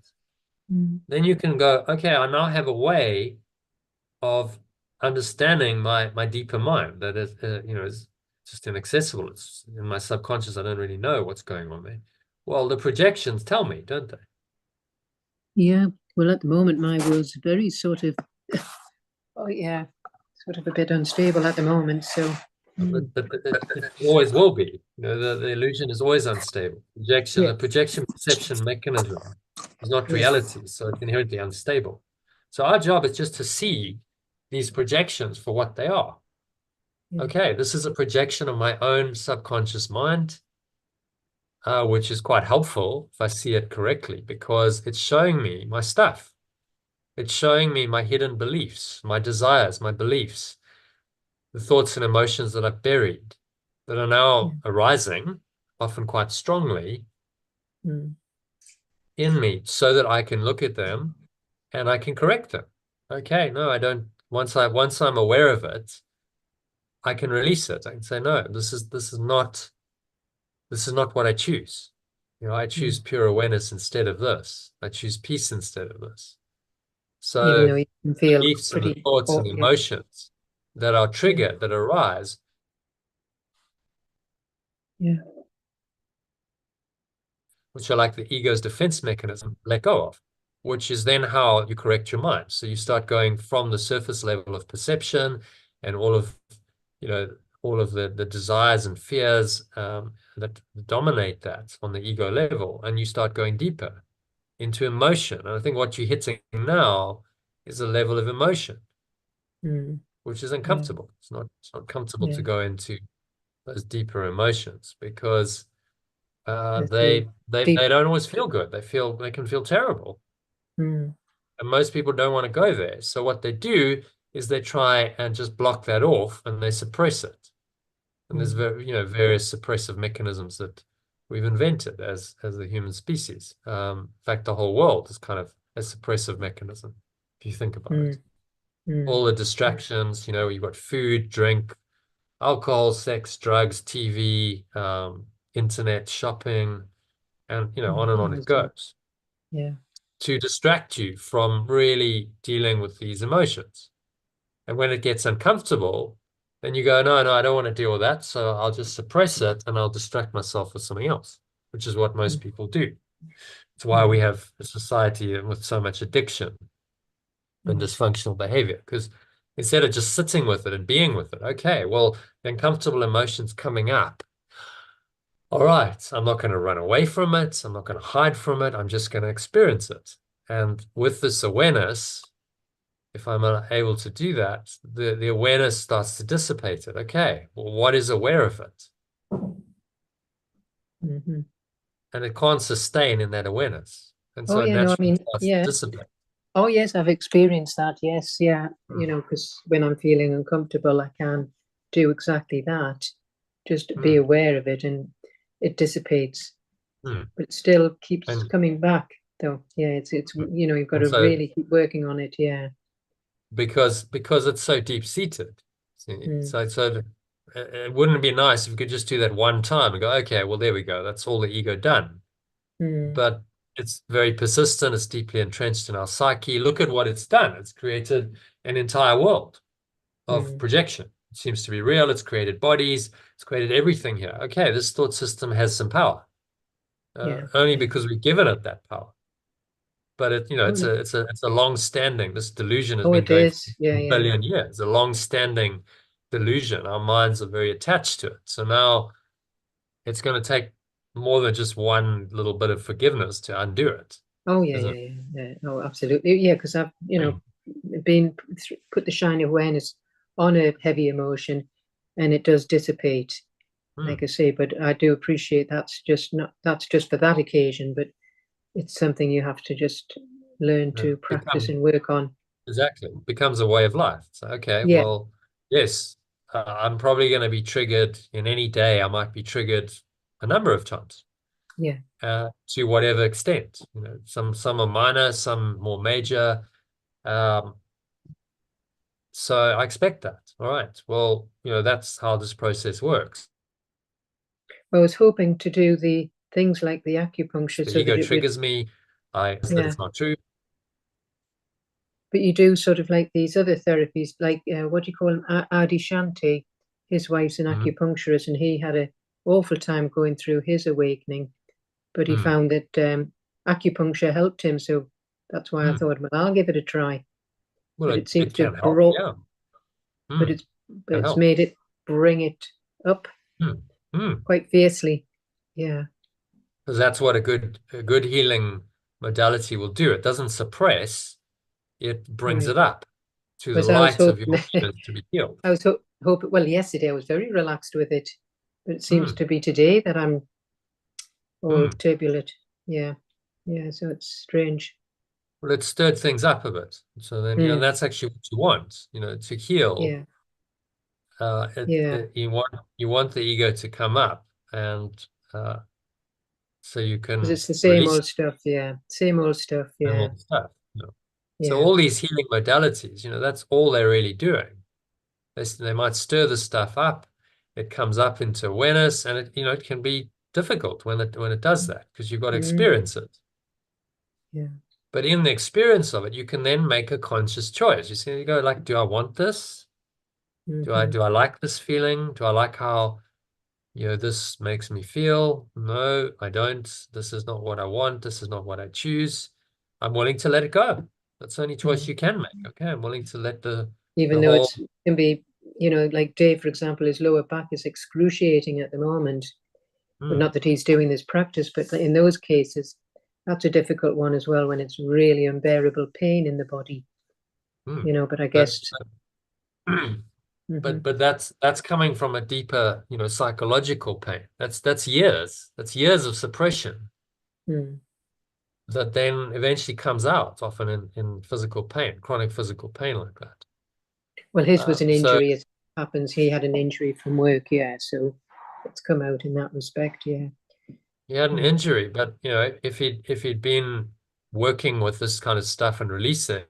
S1: then you can go, okay, I now have a way of understanding my deeper mind that is, is just inaccessible. It's in my subconscious. I don't really know what's going on there. Well, the projections tell me, don't they?
S2: Yeah. Well, at the moment, my world's very sort of, sort of a bit unstable at the moment. So.
S1: But it always will be. The illusion is always unstable. The projection perception mechanism is not reality, so it's inherently unstable. So our job is just to see these projections for what they are. Okay, this is a projection of my own subconscious mind, which is quite helpful if I see it correctly, because it's showing me my stuff. It's showing me my hidden beliefs, my desires, my beliefs, the thoughts and emotions that I've buried that are now arising, often quite strongly, in me, so that I can look at them and I can correct them. Okay, no, I don't. Once I'm aware of it, I can release it. I can say, no, this is not what I choose. I choose pure awareness instead of this. I choose peace instead of this. So
S2: even though you can feel
S1: beliefs and the
S2: pretty
S1: thoughts and the emotions that are triggered, that arise, which are like the ego's defense mechanism, let go of, which is then how you correct your mind. So you start going from the surface level of perception and all of the desires and fears that dominate that on the ego level, and you start going deeper into emotion. And I think what you're hitting now is a level of emotion, which is uncomfortable. It's not comfortable to go into those deeper emotions, because they don't always feel good. They can feel terrible. And most people don't want to go there. So what they do is they try and just block that off, and they suppress it. And there's various suppressive mechanisms that we've invented as the human species. In fact, the whole world is kind of a suppressive mechanism, if you think about it. All the distractions, you've got food, drink, alcohol, sex, drugs, TV, internet, shopping, and on and on it goes. To distract you from really dealing with these emotions. And when it gets uncomfortable, then you go, no, I don't want to deal with that. So I'll just suppress it and I'll distract myself with something else, which is what most people do. It's why we have a society with so much addiction and dysfunctional behavior, because instead of just sitting with it and being with it, okay, well, the uncomfortable emotions coming up all right, I'm not going to run away from it. I'm not going to hide from it. I'm just going to experience it. And with this awareness, if I'm able to do that, the awareness starts to dissipate it. Okay, well, what is aware of it?
S2: Mm-hmm.
S1: And it can't sustain in that awareness. And
S2: Oh
S1: so it
S2: yeah, no, I
S1: naturally
S2: mean,
S1: starts to
S2: yeah.
S1: dissipate.
S2: Oh yes, I've experienced that. Yes, yeah.
S1: Mm.
S2: Because when I'm feeling uncomfortable, I can do exactly that. Just be
S1: Mm.
S2: aware of it, and it dissipates.
S1: Mm.
S2: But it still keeps
S1: And,
S2: coming back, though. Yeah, it's you've got
S1: and
S2: to
S1: so
S2: really keep working on it. Yeah.
S1: because it's so deep-seated.
S2: Mm.
S1: So it wouldn't be nice if we could just do that one time and go, okay, well, there we go. That's all the ego done.
S2: Mm.
S1: But it's very persistent. It's deeply entrenched in our psyche. Look at what it's done. It's created an entire world of projection. It seems to be real. It's created bodies. It's created everything here. Okay, this thought system has some power,
S2: Yeah.
S1: only because we've given it that power. But
S2: Oh, no.
S1: it's a long-standing. This delusion has
S2: Oh,
S1: been
S2: it
S1: going for
S2: is. Yeah,
S1: a
S2: yeah.
S1: billion years. A long-standing delusion. Our minds are very attached to it. So now it's going to take more than just one little bit of forgiveness to undo it,
S2: Oh, yeah,
S1: isn't
S2: yeah,
S1: it?
S2: yeah. Oh, absolutely. Yeah, because I've been put the shine awareness on a heavy emotion, and it does dissipate, like I say. But I do appreciate that's just for that occasion, but it's something you have to just learn to practice and work on.
S1: Exactly. It becomes a way of life. So, okay,
S2: Yeah,
S1: well, yes, I'm probably going to be triggered in any day. I might be triggered a number of times,
S2: yeah.
S1: to whatever extent. Some are minor, some more major. Um, so I expect that. All right. Well, that's how this process works.
S2: I was hoping to do the things like the acupuncture
S1: The
S2: so that
S1: ego
S2: it would,
S1: triggers me. I say that
S2: yeah.
S1: it's not true.
S2: But you do sort of like these other therapies, like what do you call him? Adi Shanti. His wife's an acupuncturist, and he had an awful time going through his awakening. But he found that acupuncture helped him, so that's why I thought, well, I'll give it a try.
S1: Well,
S2: But it seems
S1: it
S2: to
S1: can
S2: have
S1: help.
S2: brought,
S1: Yeah.
S2: but
S1: Can
S2: it's
S1: help.
S2: made it bring it up quite fiercely. Yeah.
S1: Because that's what a good healing modality will do. It doesn't suppress, it brings
S2: Right.
S1: it up to the
S2: Whereas I was
S1: light of
S2: hoping,
S1: your awareness to be healed.
S2: I was hoping. Well, yesterday I was very relaxed with it, but it seems
S1: Mm.
S2: to be today that I'm all
S1: Mm.
S2: turbulent. Yeah, yeah. So it's strange.
S1: Well, it stirred things up a bit. So then, that's actually what you want, to heal.
S2: Yeah, yeah.
S1: You want the ego to come up, and so you
S2: Because
S1: can
S2: it's the same
S1: release
S2: old stuff. Yeah, same old stuff.
S1: them
S2: Yeah,
S1: all stuff. So
S2: yeah.
S1: all these healing modalities, that's all they're really doing. They might stir the stuff up. It comes up into awareness, and it can be difficult when it does that, because you've got to experience it.
S2: Yeah.
S1: But in the experience of it, you can then make a conscious choice. You go like, do I want this? Do I like this feeling? Do I like how this makes me feel? No, I don't. This is not what I want. This is not what I choose. I'm willing to let it go. That's the only choice you can make. Okay, I'm willing to let the
S2: Even though
S1: whole
S2: it can be, like Dave, for example, his lower back is excruciating at the moment. But not that he's doing this practice, but in those cases, that's a difficult one as well when it's really unbearable pain in the body. But I guess.
S1: But that's coming from a deeper, psychological pain. That's years. That's years of suppression that then eventually comes out, often in physical pain, chronic physical pain like that.
S2: Well, his was an
S1: So
S2: injury. As happens, he had an injury from work. Yeah, so it's come out in that respect. Yeah.
S1: he had an injury, but if he'd been working with this kind of stuff and releasing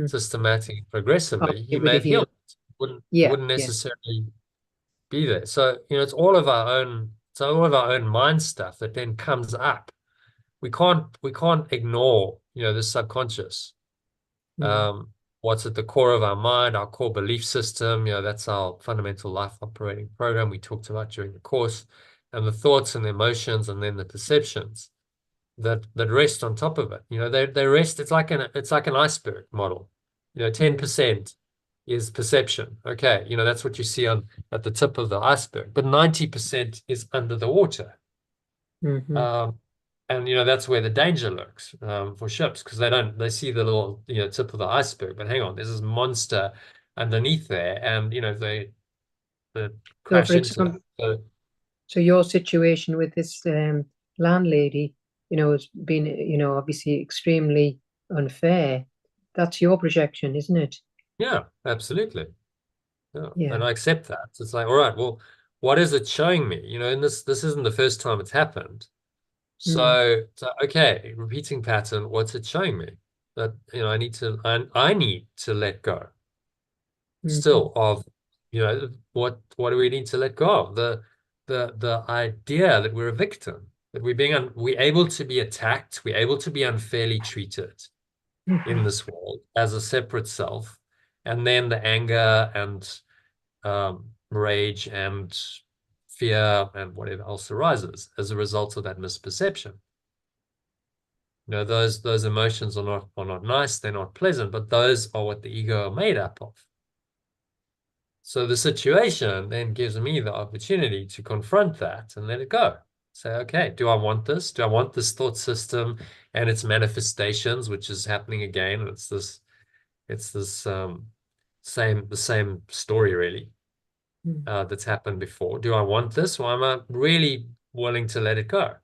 S1: systematically, progressively, he
S2: It would
S1: may
S2: have
S1: have healed.
S2: healed.
S1: Wouldn't
S2: Yeah.
S1: necessarily be there. So it's all of our own mind stuff that then comes up. We can't ignore the subconscious. What's at the core of our mind, our core belief system. That's our fundamental life operating program we talked about during the course, and the thoughts and the emotions, and then the perceptions that rest on top of it. They rest. It's like an iceberg model. 10% is perception. Okay, that's what you see at the tip of the iceberg, but 90% is under the water.
S2: Mhm.
S1: And that's where the danger lurks for ships, because they see the little tip of the iceberg, but hang on, there's this monster underneath there, and they
S2: So, for
S1: crash into that.
S2: example, so your situation with this landlady, has been, obviously extremely unfair. That's your projection, isn't it?
S1: Yeah, absolutely. Yeah,
S2: Yeah.
S1: and I accept that. It's like, all right, well, what is it showing me? And this isn't the first time it's happened.
S2: Mm.
S1: So okay, repeating pattern, what's it showing me? That I need to let go
S2: Mhm.
S1: still of what do we need to let go of? The idea that we're a victim, that we're able to be attacked, we're able to be unfairly treated in
S2: Mhm.
S1: this world as a separate self, and then the anger and rage and fear and whatever else arises as a result of that misperception. Those emotions are not nice, they're not pleasant, but those are what the ego are made up of. So the situation then gives me the opportunity to confront that and let it go. Say, okay, do I want this? Do I want this thought system and its manifestations, which is happening again? And it's this the same story really
S2: Mm.
S1: that's happened before. Do I want this, or am I really willing to let it go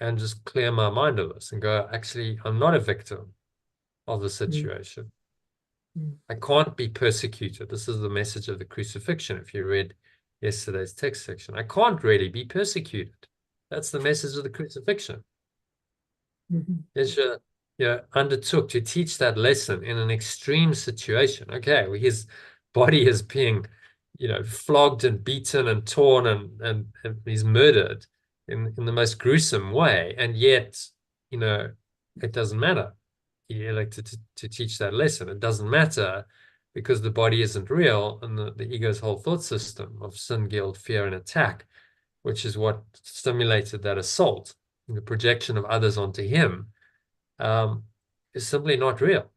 S1: and just clear my mind of this and go, actually, I'm not a victim of the
S2: Mm.
S1: situation.
S2: Mm.
S1: I can't be persecuted. This is the message of the crucifixion. If you read yesterday's text section, I can't really be persecuted. That's the message of the crucifixion.
S2: Mhm.
S1: Yeshua, undertook to teach that lesson in an extreme situation. Okay, well, his body is being, flogged and beaten and torn and he's murdered in the most gruesome way, and yet, it doesn't matter. He elected to teach that lesson. It doesn't matter because the body isn't real, and the ego's whole thought system of sin, guilt, fear, and attack, which is what stimulated that assault, the projection of others onto him, is simply not real.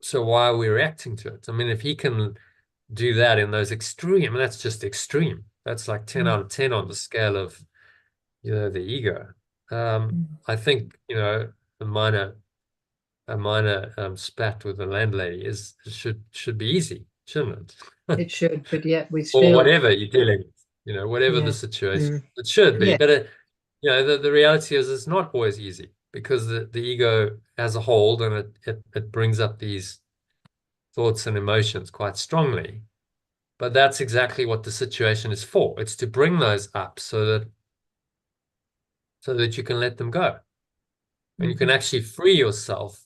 S1: So why are we reacting to it? I mean, if he can do that in those extreme, and that's just extreme. That's like 10 out of 10 on the scale of, the ego. I think, a minor spat with the landlady should be easy, shouldn't it?
S2: It should, but yet we
S1: Or
S2: still,
S1: whatever you're dealing with, whatever the
S2: yeah.
S1: situation,
S2: Mm.
S1: it should be.
S2: Yeah.
S1: But the reality is it's not always easy, because the ego has a hold, and it brings up these thoughts and emotions quite strongly. But that's exactly what the situation is for. It's to bring those up so that you can let them go. And you can
S2: Mhm.
S1: actually free yourself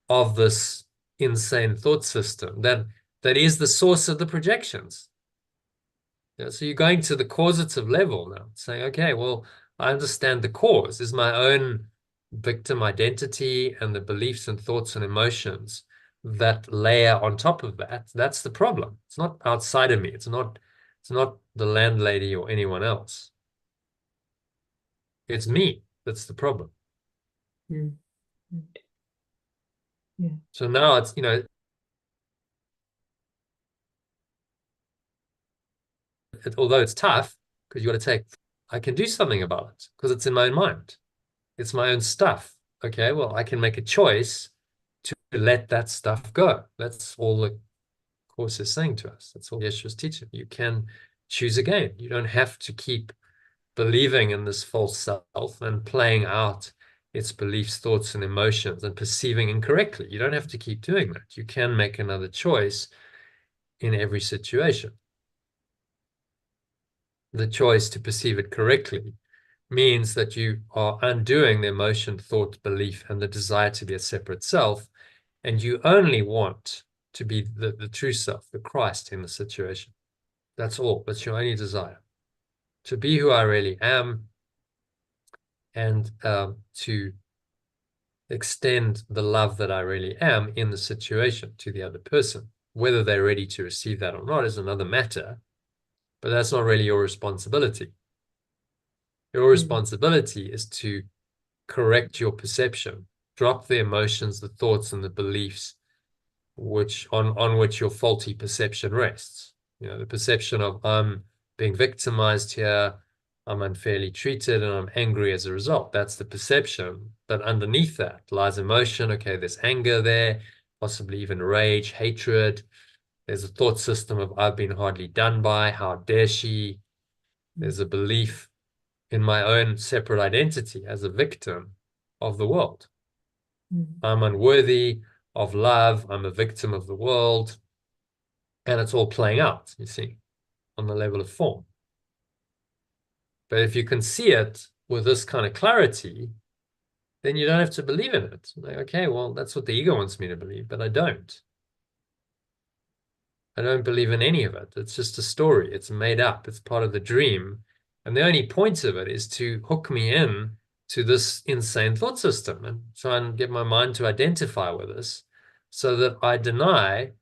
S1: of this insane thought system that is the source of the projections. So you're going to the causative level now, saying, okay, well, I understand the cause is my own victim identity and the beliefs and thoughts and emotions that layer on top of that. That's the problem. It's not outside of me. It's not the landlady or anyone else. It's me that's the problem.
S2: Mm. Right. Yeah.
S1: So now it's, although it's tough, because you got to I can do something about it because it's in my own mind. It's my own stuff. Okay, well, I can make a choice to let that stuff go. That's all the Course is saying to us. That's all Yeshua's teaching. You can choose again. You don't have to keep believing in this false self and playing out its beliefs, thoughts, and emotions and perceiving incorrectly. You don't have to keep doing that. You can make another choice in every situation. The choice to perceive it correctly means that you are undoing the emotion, thought, belief, and the desire to be a separate self, and you only want to be the true self, the Christ in the situation. That's all. That's your only desire. To be who I really am, and to extend the love that I really am in the situation to the other person. Whether they're ready to receive that or not is another matter, but that's not really your responsibility. Your
S2: Mm.
S1: responsibility is to correct your perception, drop the emotions, the thoughts, and the beliefs on which your faulty perception rests. The perception of I'm being victimized here, I'm unfairly treated and I'm angry as a result. That's the perception. But underneath that lies emotion. Okay, there's anger there, possibly even rage, hatred. There's a thought system of I've been hardly done by, how dare she? There's a belief in my own separate identity as a victim of the world. I'm unworthy of love. I'm a victim of the world. And it's all playing out, you see, on the level of form. But if you can see it with this kind of clarity, then you don't have to believe in it. Like, okay, well, that's what the ego wants me to believe, but I don't. I don't believe in any of it. It's just a story. It's made up. It's part of the dream. And the only point of it is to hook me in to this insane thought system and try and get my mind to identify with this so that I deny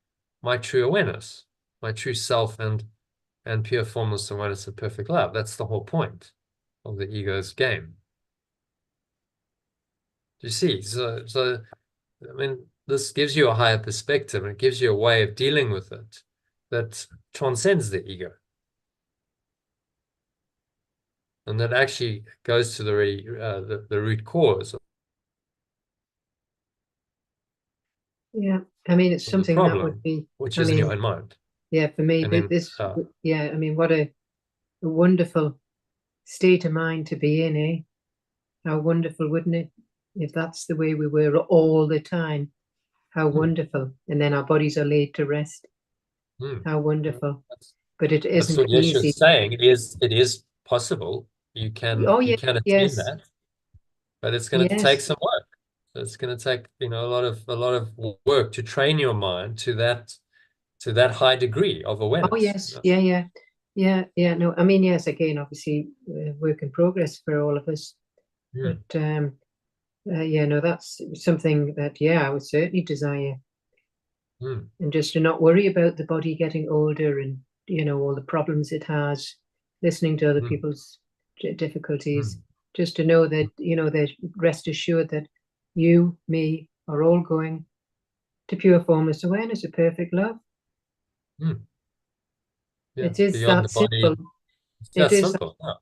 S1: my true awareness, my true self and pure formless awareness of perfect love. That's the whole point of the ego's game. Do you see? So I mean, this gives you a higher perspective and it gives you a way of dealing with it that transcends the ego. And that actually goes to the root cause
S2: Yeah, I mean, it's
S1: of the
S2: something that would
S1: problem,
S2: be,
S1: which
S2: I
S1: is in your
S2: mean,
S1: own mind.
S2: yeah, for me,
S1: And then,
S2: yeah, I mean, what a wonderful state of mind to be in, eh? How wonderful, wouldn't it? If that's the way we were all the time, how wonderful. And then our bodies are laid to rest. How wonderful. But it
S1: that's
S2: isn't
S1: what Yeshua's
S2: easy.
S1: saying. It is possible. You
S2: Oh,
S1: can
S2: yeah,
S1: attain
S2: yes,
S1: that, but it's going to take
S2: yes.
S1: some work. It's going to take, a lot of work to train your mind to that high degree of awareness.
S2: Oh, yes, yeah. No, I mean, yes, again, obviously, work in progress for all of us. But yeah, no, that's something that, yeah, I would certainly desire. And just to not worry about the body getting older and, all the problems it has, listening to other people's difficulties, just to know that, that rest assured that you, me, are all going to pure formless awareness of perfect love.
S1: Yeah,
S2: It is
S1: beyond
S2: that
S1: the body.
S2: simple.
S1: It's
S2: It
S1: that
S2: is.
S1: simple. Yeah.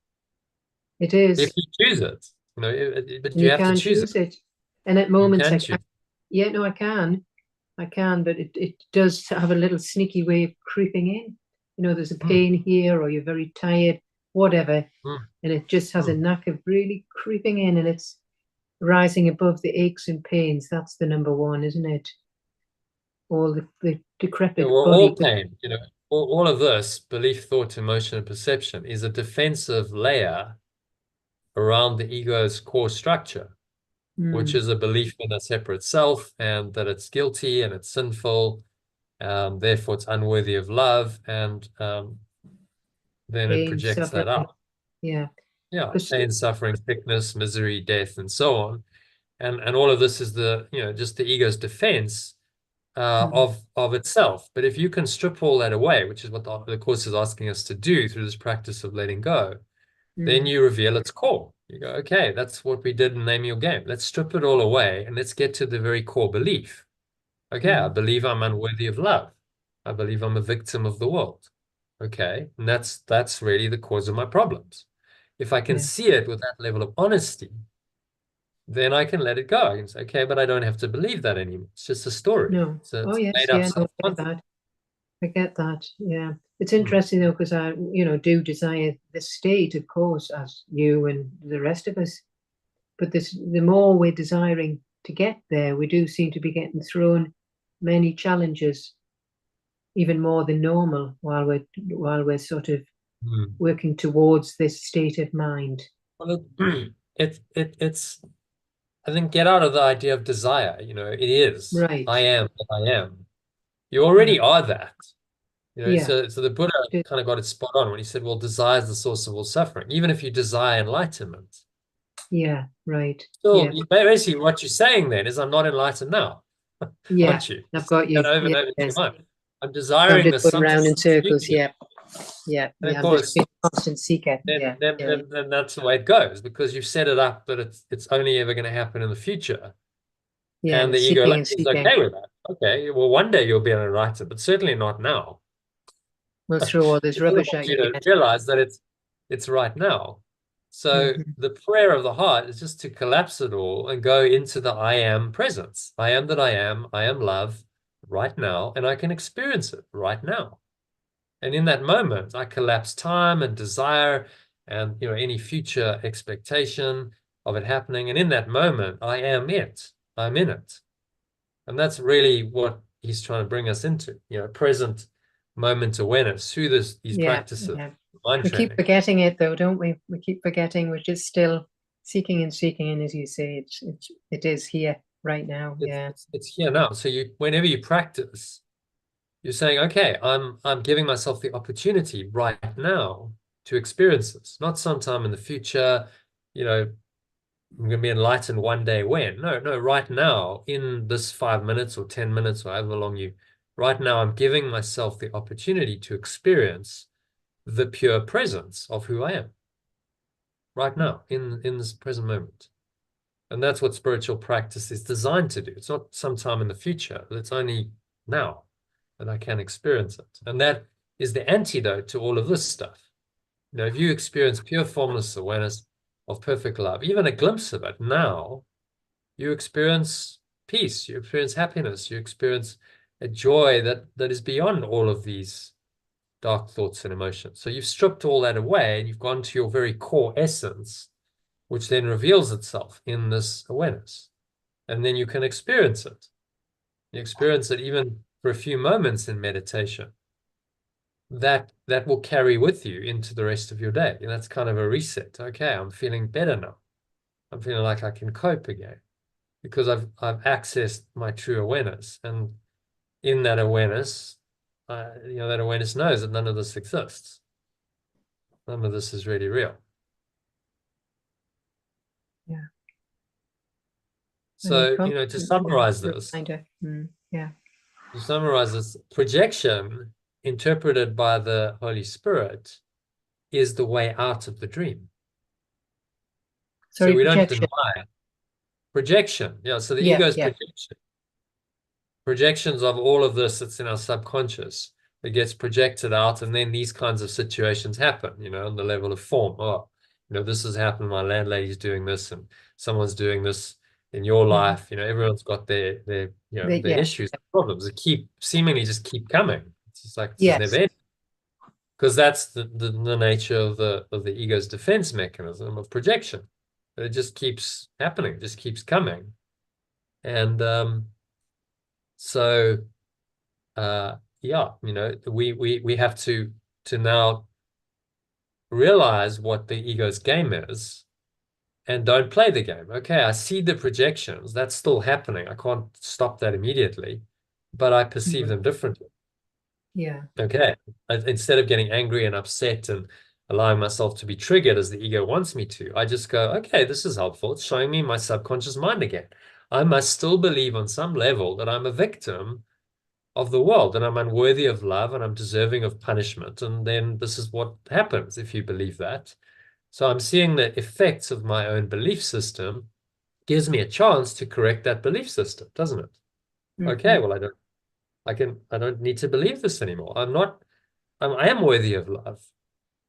S2: It is.
S1: If you choose it, but
S2: And
S1: you
S2: you
S1: have to
S2: can
S1: choose it.
S2: And at
S1: You
S2: moments,
S1: can choose.
S2: yeah, no, I can, but it does have a little sneaky way of creeping in. There's a pain here, or you're very tired, whatever, and it just has a knack of really creeping in, and it's rising above the aches and pains. That's the number one, isn't it? All the decrepit
S1: Well,
S2: body.
S1: all pain, all of this, belief, thought, emotion, and perception, is a defensive layer around the ego's core structure, which is a belief in a separate self and that it's guilty and it's sinful, therefore it's unworthy of love, and then it
S2: Pain,
S1: projects
S2: suffering.
S1: that out.
S2: Yeah.
S1: Pain, suffering, sickness, misery, death, and so on. And all of this is just the ego's defense of itself. But if you can strip all that away, which is what the Course is asking us to do through this practice of letting go, then you reveal its core. You go, okay, that's what we did in Name Your Game. Let's strip it all away and let's get to the very core belief. Okay, I believe I'm unworthy of love. I believe I'm a victim of the world. Okay, and that's really the cause of my problems. If I can see it with that level of honesty, then I can let it go. I can say, okay, but I don't have to believe that anymore. It's just a story.
S2: No.
S1: It's
S2: Yes,
S1: made up
S2: yeah, no, I get
S1: concept.
S2: that. I get that. Yeah. It's interesting though, because I, do desire this state, of course, as you and the rest of us. But the more we're desiring to get there, we do seem to be getting thrown many challenges, even more than normal, while we're sort of working towards this state of mind.
S1: Well, it's I think get out of the idea of desire. It is
S2: Right.
S1: I am what I am. You already are that.
S2: Yeah.
S1: So the Buddha kind of got it spot on when he said, well, desire is the source of all suffering, even if you desire enlightenment.
S2: Yeah, right.
S1: So
S2: Yeah.
S1: basically what you're saying then is I'm not enlightened now.
S2: Yeah,
S1: Aren't you?
S2: I've got you.
S1: Over and over in your
S2: Yes.
S1: mind. I'm
S2: I'm
S1: desiring
S2: just
S1: this
S2: going round in circles.
S1: future.
S2: Yeah.
S1: And of
S2: I'm
S1: course,
S2: just being a constant seeker.
S1: then that's the way it goes, because you've set it up that it's only ever going to happen in the future.
S2: Yeah,
S1: And the ego
S2: seeking and
S1: is
S2: seeking.
S1: okay with that. Okay, well, one day you'll be an enlightened, but certainly not now.
S2: We'll throw all this
S1: It doesn't
S2: rubbish
S1: want
S2: at
S1: you
S2: you.
S1: to realize that it's right now. So the prayer of the heart is just to collapse it all and go into the I am presence. I am that I am love right now, and I can experience it right now. And in that moment, I collapse time and desire and any future expectation of it happening. And in that moment, I am it. I'm in it. And that's really what he's trying to bring us into, present moment awareness through these practices.
S2: Yeah.
S1: Mind
S2: We
S1: training.
S2: keep forgetting it though, don't we? We keep forgetting we're just still seeking and seeking, and as you say, it is here right now.
S1: It's here now. So whenever you practice, you're saying, okay, I'm giving myself the opportunity right now to experience this, not sometime in the future, I'm going to be enlightened one day when. No, right now, in this 5 minutes or 10 minutes or however long right now, I'm giving myself the opportunity to experience the pure presence of who I am right now in this present moment. And that's what spiritual practice is designed to do. It's not sometime in the future, but it's only now that I can experience it. And that is the antidote to all of this stuff. If you experience pure formless awareness of perfect love, even a glimpse of it now, you experience peace, you experience happiness, you experience a joy that is beyond all of these dark thoughts and emotions. So you've stripped all that away and you've gone to your very core essence, which then reveals itself in this awareness. And then you can experience it. You experience it even for a few moments in meditation. That will carry with you into the rest of your day. And that's kind of a reset. Okay, I'm feeling better now. I'm feeling like I can cope again because I've accessed my true awareness. And in that awareness, that awareness knows that none of this exists. None of this is really real.
S2: Yeah.
S1: So, to summarize this,
S2: to
S1: summarize this, projection interpreted by the Holy Spirit is the way out of the dream.
S2: Sorry,
S1: so we
S2: projection.
S1: don't deny projection. Yeah, so the ego is projection. Projections of all of this that's in our subconscious. It gets projected out, and then these kinds of situations happen, on the level of form. Oh, this has happened. My landlady's doing this, and someone's doing this in your life. Everyone's got their their issues, and problems that seemingly just keep coming. It's just like it's never ending. Because that's the nature of the ego's defense mechanism of projection. It just keeps happening, just keeps coming. And so we have to now realize what the ego's game is and don't play the game. Okay, I see the projections, that's still happening. I can't stop that immediately, but I perceive them differently.
S2: Yeah.
S1: Okay. Instead of getting angry and upset and allowing myself to be triggered as the ego wants me to, I just go, okay, this is helpful. It's showing me my subconscious mind again. I must still believe on some level that I'm a victim of the world and I'm unworthy of love and I'm deserving of punishment. And then this is what happens if you believe that. So I'm seeing the effects of my own belief system gives me a chance to correct that belief system, doesn't it? Okay, well, I don't need to believe this anymore. I am worthy of love.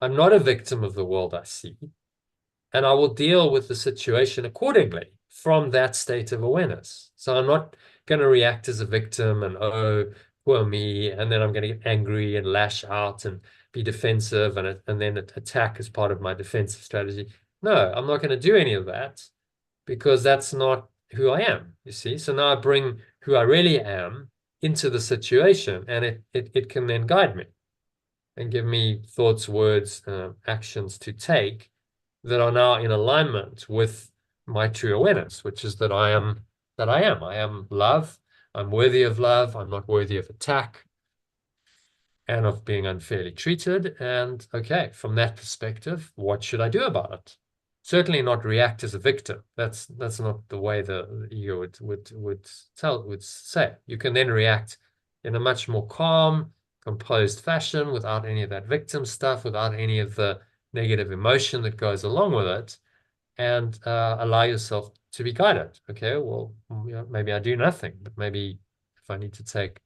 S1: I'm not a victim of the world I see. And I will deal with the situation accordingly from that state of awareness. So I'm not going to react as a victim and, oh, poor me. And then I'm going to get angry and lash out and be defensive and then attack as part of my defensive strategy. No, I'm not going to do any of that because that's not who I am, you see. So now I bring who I really am into the situation, and it can then guide me and give me thoughts, words, actions to take that are now in alignment with my true awareness, which is that I am love. I'm worthy of love. I'm not worthy of attack and of being unfairly treated. And okay, from that perspective, what should I do about it? Certainly not react as a victim. That's not the way the ego would say. You can then react in a much more calm, composed fashion without any of that victim stuff, without any of the negative emotion that goes along with it, and allow yourself to be guided. Okay, well, maybe I do nothing, but maybe if I need to take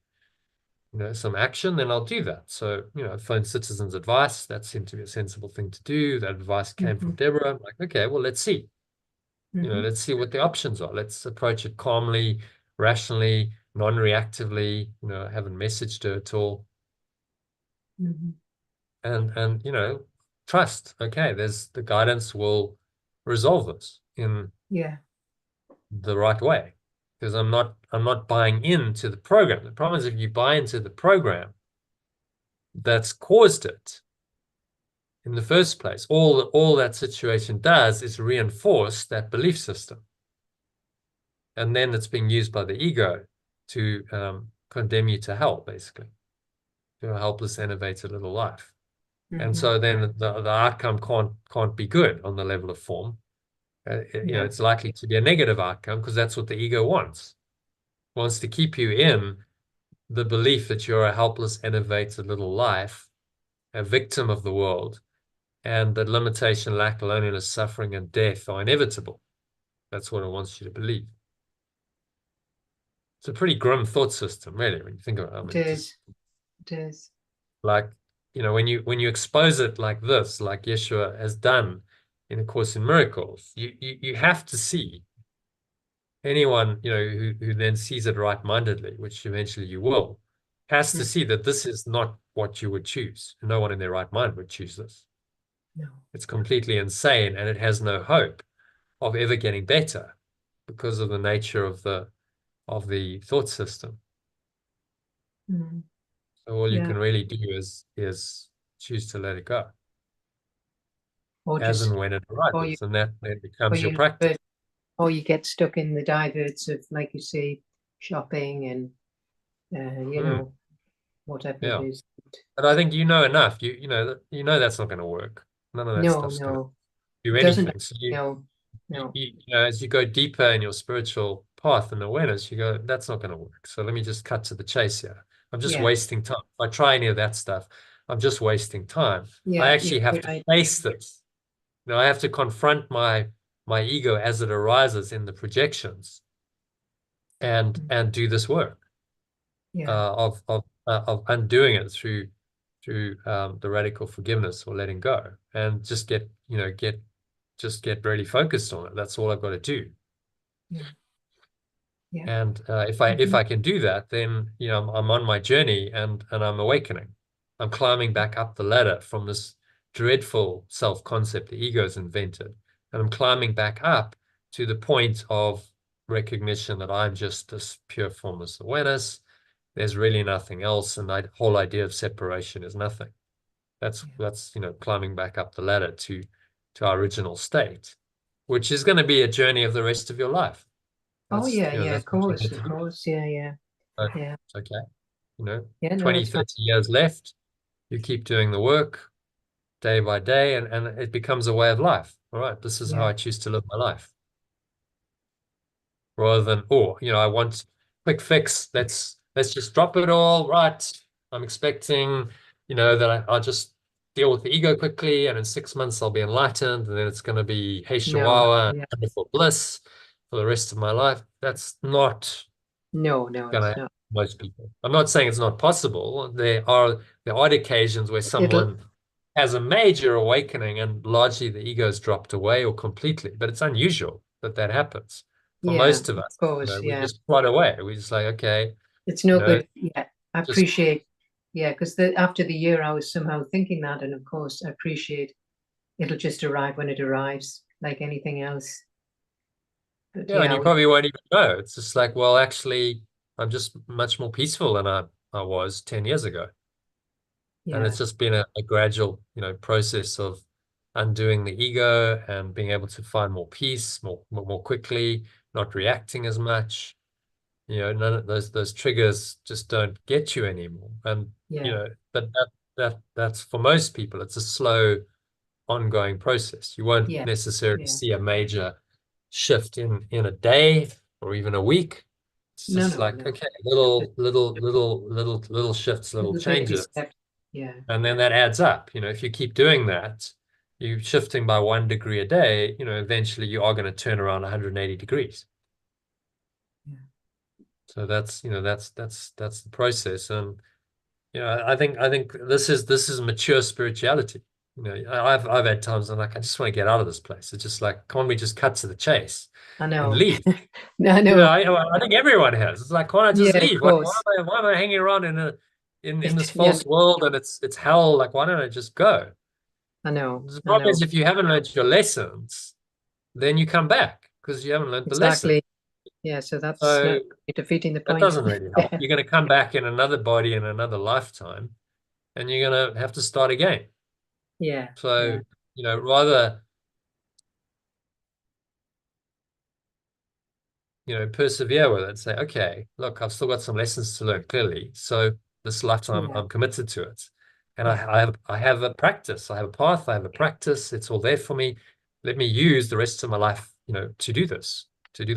S1: some action, then I'll do that. So, phone citizens advice, that seemed to be a sensible thing to do. That advice came from Deborah. I'm like, okay, well, let's see. Let's see what the options are. Let's approach it calmly, rationally, non-reactively. I haven't messaged her at all. And trust. Okay, the guidance will resolve this in the right way. Because I'm not buying into the program. The problem is if you buy into the program that's caused it in the first place, all that situation does is reinforce that belief system. And then it's being used by the ego to condemn you to hell, basically, to a helpless, enervated little life. And so then the outcome can't be good on the level of form. It's likely to be a negative outcome because that's what the ego wants. It wants to keep you in the belief that you're a helpless, enervated little life, a victim of the world, and that limitation, lack, loneliness, suffering, and death are inevitable. That's what it wants you to believe. It's a pretty grim thought system, really, when you think about it.
S2: It is.
S1: Like, when you expose it like this, like Yeshua has done in A Course in Miracles, you have to see anyone, who then sees it right-mindedly, which eventually you will, has to see that this is not what you would choose. No one in their right mind would choose this.
S2: No.
S1: It's completely insane, and it has no hope of ever getting better because of the nature of the thought system. So all you can really do is choose to let it go, as and when it arises, and that then becomes your practice.
S2: Or you get stuck in the diverts of, like you say, shopping and whatever it is.
S1: But I think enough. You know that's not going to work. None of that stuff's going to do anything. So as you go deeper in your spiritual path and awareness, you go, that's not going to work. So let me just cut to the chase here. I'm just wasting time. If I try any of that stuff, I'm just wasting time. I actually have to face this. I have to confront my ego as it arises in the projections, and do this work of undoing it through the radical forgiveness or letting go, and just get really focused on it. That's all I've got to do. And if I can do that, then I'm on my journey and I'm awakening. I'm climbing back up the ladder from this dreadful self-concept the ego's invented, and I'm climbing back up to the point of recognition that I'm just this pure formless awareness. There's really nothing else, and that whole idea of separation is nothing. That's climbing back up the ladder to our original state, which is going to be a journey of the rest of your life.
S2: Of course, yeah.
S1: It's okay. 20, 30 years left. You keep doing the work day by day, and it becomes a way of life. All right, this is how I choose to live my life. Rather than, I want quick fix. Let's just drop it all. Right. I'm expecting, that I'll just deal with the ego quickly, and in 6 months I'll be enlightened, and then it's going to be Hey Chihuahua, wonderful bliss for the rest of my life. That's not
S2: going to happen
S1: most people. I'm not saying it's not possible. There are occasions where someone has a major awakening and largely the ego's dropped away or completely, but it's unusual that happens. For most of us,
S2: of course,
S1: we just plod away. We just like, okay,
S2: it's no good. I appreciate. Because after the year, I was somehow thinking that, and of course, I appreciate it'll just arrive when it arrives, like anything else. But,
S1: and you probably won't even know. It's just like, well, actually, I'm just much more peaceful than I was 10 years ago. And it's just been a gradual, process of undoing the ego and being able to find more peace more quickly, not reacting as much. None of those triggers just don't get you anymore. And but that's for most people, it's a slow, ongoing process. You won't necessarily see a major shift in a day or even a week. It's just okay, little shifts, little changes. And then that adds up. If you keep doing that, you're shifting by 1 degree a day, eventually you are going to turn around 180 degrees. So that's the process. And You know, I think this is mature spirituality. You know, I've had times I'm like, I just want to get out of this place. It's just like, can't we just cut to the chase
S2: I
S1: and
S2: know.
S1: leave?
S2: No, I
S1: You know,
S2: know.
S1: I think everyone has. It's like, can't I just
S2: Yeah, of
S1: leave?
S2: course.
S1: Why am I hanging around in this
S2: Yeah,
S1: false world and it's hell? Like, why don't I just go?
S2: I know.
S1: The
S2: I
S1: problem
S2: know.
S1: is if you haven't learned your lessons, then you come back because you haven't learned the lesson.
S2: Exactly. Yeah, so that's
S1: So
S2: not defeating the
S1: that
S2: point.
S1: doesn't really help. You're going to come back in another body in another lifetime, and you're going to have to start again.
S2: Yeah,
S1: So,
S2: yeah,
S1: you know, rather, you know, persevere with it and say, okay, look, I've still got some lessons to learn clearly. So this lifetime,
S2: yeah,
S1: I'm committed to it. And
S2: yeah,
S1: I have a practice, I have a path, I have a practice. It's all there for me. Let me use the rest of my life, you know, to do this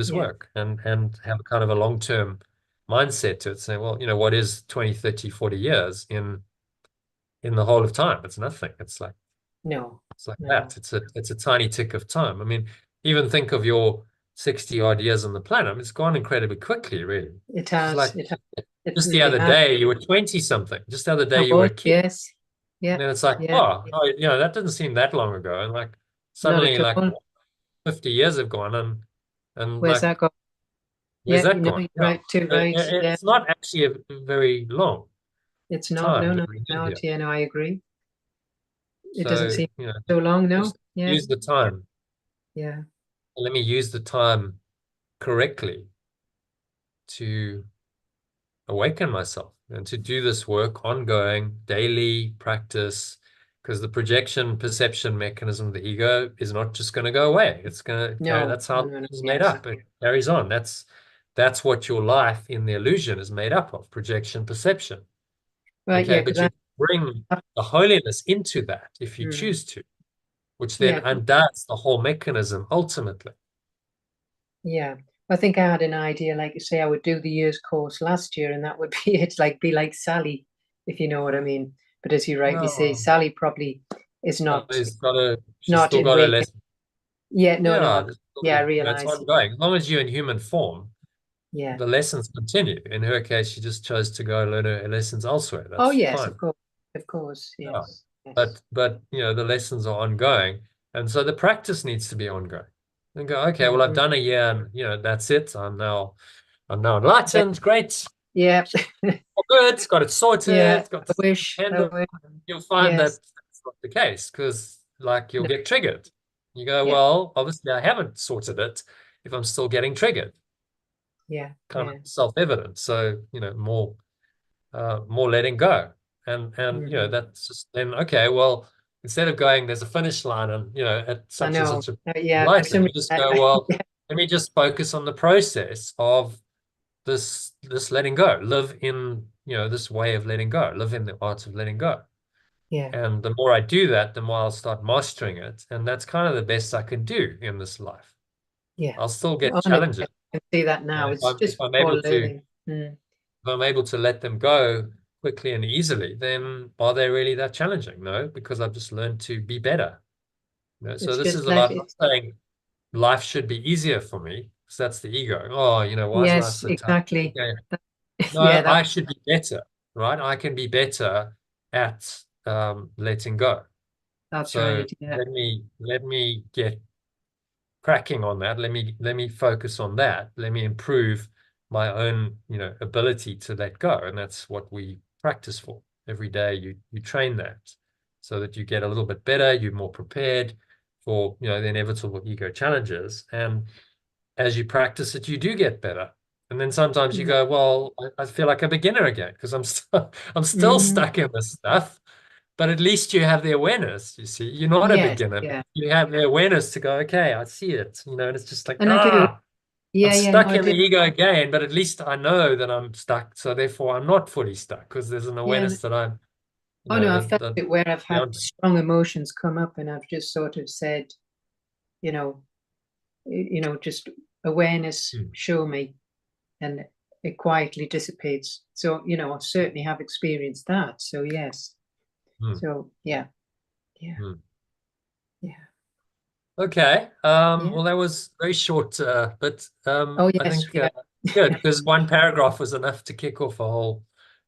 S2: yeah,
S1: work and have a kind of a long-term mindset to it, saying, well, you know, what is 20, 30, 40 years in the whole of time? It's nothing.
S2: no,
S1: It's like
S2: no.
S1: that. It's a tiny tick of time. I mean, even think of your 60 odd years on the planet. It's gone incredibly quickly, really. It's like
S2: It
S1: just the
S2: really
S1: other
S2: has.
S1: day you were 20 something. Just the other day
S2: I
S1: you were
S2: was,
S1: a kid.
S2: yes.
S1: And
S2: Yeah,
S1: then it's like,
S2: yeah,
S1: oh, you know, that didn't seem that long ago. And like
S2: not
S1: suddenly
S2: at
S1: like
S2: all.
S1: 50 years have gone and
S2: Where's
S1: like,
S2: that going?
S1: where's
S2: Yeah,
S1: that
S2: you know,
S1: gone?
S2: you're
S1: Yeah.
S2: right, too right. Yeah,
S1: It's not actually a very long
S2: it's not.
S1: time
S2: No,
S1: that
S2: no,
S1: we live
S2: no.
S1: here.
S2: Yeah, no, I agree. It doesn't
S1: So,
S2: seem
S1: you know,
S2: so long, no.
S1: just
S2: Yeah,
S1: use the time.
S2: yeah,
S1: Let me use the time correctly to awaken myself and to do this work ongoing, daily practice, because the projection perception mechanism of the ego is not just going to go away. It's going to carry,
S2: no,
S1: that's
S2: no,
S1: how
S2: no, no.
S1: it's made
S2: Yes,
S1: up. It carries on. That's what your life in the illusion is made up of, projection perception.
S2: right.
S1: Okay,
S2: Yeah,
S1: but
S2: because
S1: you bring the holiness into that if you choose to, which then
S2: yeah,
S1: undoes the whole mechanism ultimately.
S2: yeah. I think I had an idea, like you say, I would do the year's course last year, and that would be it. Like be like Sally, if you know what I mean. But as you rightly say,
S1: No,
S2: Sally probably is
S1: she's
S2: not
S1: still
S2: in
S1: got her
S2: waiting.
S1: lesson.
S2: Yeah, no,
S1: Yeah,
S2: no. Yeah, I
S1: that's
S2: realize.
S1: ongoing. As long as you're in human form,
S2: Yeah.
S1: the lessons continue. In her case, she just chose to go learn her lessons elsewhere.
S2: Oh,
S1: That's
S2: yes,
S1: fine.
S2: of course,
S1: Yeah.
S2: yes, yes.
S1: But you know, the lessons are ongoing. And so the practice needs to be ongoing. And go, okay, well, I've
S2: Mhm.
S1: done a year and you know, that's it. I'm now
S2: Yeah,
S1: enlightened. Great.
S2: yeah,
S1: All good. Got it
S2: yeah.
S1: sorted. Got
S2: I
S1: this
S2: wish, I
S1: handled.
S2: wish.
S1: You'll find that
S2: Yes,
S1: that's not the case because like you'll
S2: no,
S1: get triggered. You go,
S2: yeah,
S1: well, obviously I haven't sorted it if I'm still getting triggered.
S2: yeah,
S1: Kind of
S2: yeah.
S1: self-evident. So, you know, more letting go. And you know,
S2: Hmm.
S1: that's just then okay, well, instead of going, there's a finish line and you know, at
S2: I
S1: such and
S2: know.
S1: such a
S2: Yeah, for some
S1: license, you
S2: reason,
S1: just go, well, let me just focus on the process of this letting go. Live in, you know, this way of letting go, live in the art of letting go.
S2: yeah,
S1: And the more I do that, the more I'll start mastering it. And that's kind of the best I can do in this life.
S2: yeah.
S1: I'll still get
S2: Honestly, I
S1: challenges.
S2: can see that
S1: You know,
S2: now.
S1: if
S2: It's just
S1: I'm
S2: all
S1: able to
S2: learning. Mm.
S1: if I'm able to let them go quickly and easily, then are they really that challenging? No, because I've just learned to be better. You know, so
S2: It's
S1: this
S2: just
S1: is
S2: like
S1: about not saying life should be easier for me, because that's the ego. Oh, you know, why is life
S2: yes,
S1: so tough?
S2: exactly.
S1: Okay.
S2: Yeah,
S1: No, I should be better, right? I can be better at letting go.
S2: that's
S1: So
S2: right. Yeah,
S1: let me get cracking on that. Let me focus on that. Let me improve my own, you know, ability to let go. And that's what we practice for. Every day you train that so that you get a little bit better, you're more prepared for, you know, the inevitable ego challenges. And as you practice it, you do get better. And then sometimes you
S2: yeah.
S1: go, well, I feel like a beginner again because I'm still
S2: Hmm.
S1: stuck in this stuff. But at least you have the awareness, you see. You're not a
S2: Yes,
S1: beginner, but
S2: yeah.
S1: you have the awareness to go, okay, I see it, you know, and it's just like,
S2: And I do.
S1: I'm
S2: Yeah, yeah, no,
S1: stuck
S2: I
S1: in the
S2: do.
S1: ego again, but at least I know that I'm stuck. So therefore I'm not fully stuck because there's an
S2: Yeah.
S1: awareness that I'm, you
S2: Oh
S1: know,
S2: no, I've felt
S1: that
S2: it where I've had
S1: beyond.
S2: strong emotions come up and I've just sort of said, you know, just awareness,
S1: Hmm,
S2: show me, and it quietly dissipates. So, I certainly have experienced that. So yes.
S1: hmm,
S2: So yeah, yeah,
S1: hmm.
S2: yeah,
S1: Okay.
S2: yeah.
S1: Well, that was very short, but
S2: Oh
S1: I
S2: yes,
S1: think
S2: yeah.
S1: it's good because one paragraph was enough to kick off a whole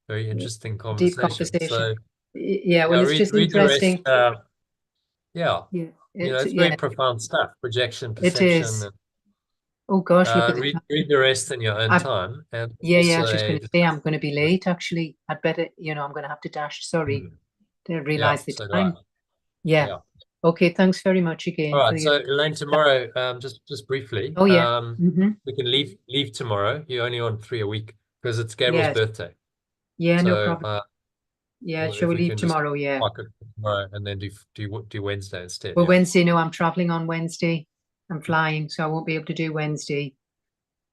S1: Very interesting
S2: deep
S1: conversation.
S2: conversation.
S1: So
S2: Yeah, well,
S1: yeah,
S2: it's just
S1: read the rest.
S2: interesting.
S1: Yeah,
S2: Yeah,
S1: it's very profound stuff. Projection,
S2: it
S1: perception,
S2: is. Oh gosh, look at
S1: and
S2: the time.
S1: read the rest in your own
S2: I-
S1: time. And
S2: Yeah, I was
S1: also
S2: just going to say I'm going to be late. Actually, I'd better, I'm going to have to dash. Sorry, didn't
S1: yeah,
S2: realize the
S1: so do I.
S2: time. Yeah.
S1: Yeah.
S2: Okay. Thanks very much again
S1: All
S2: for
S1: right.
S2: your.
S1: So Elaine, tomorrow, just briefly,
S2: Oh yeah. Mm-hmm.
S1: we can leave tomorrow. You're only on 3 a week because it's Gabriel's
S2: Yes.
S1: birthday.
S2: Yeah. No
S1: So
S2: problem. Yeah.
S1: well,
S2: Shall
S1: if
S2: we
S1: we
S2: leave
S1: can just
S2: tomorrow? Yeah.
S1: park it tomorrow and then do Wednesday instead.
S2: Well,
S1: Yeah.
S2: Wednesday. No, I'm traveling on Wednesday. I'm flying, so I won't be able to do Wednesday.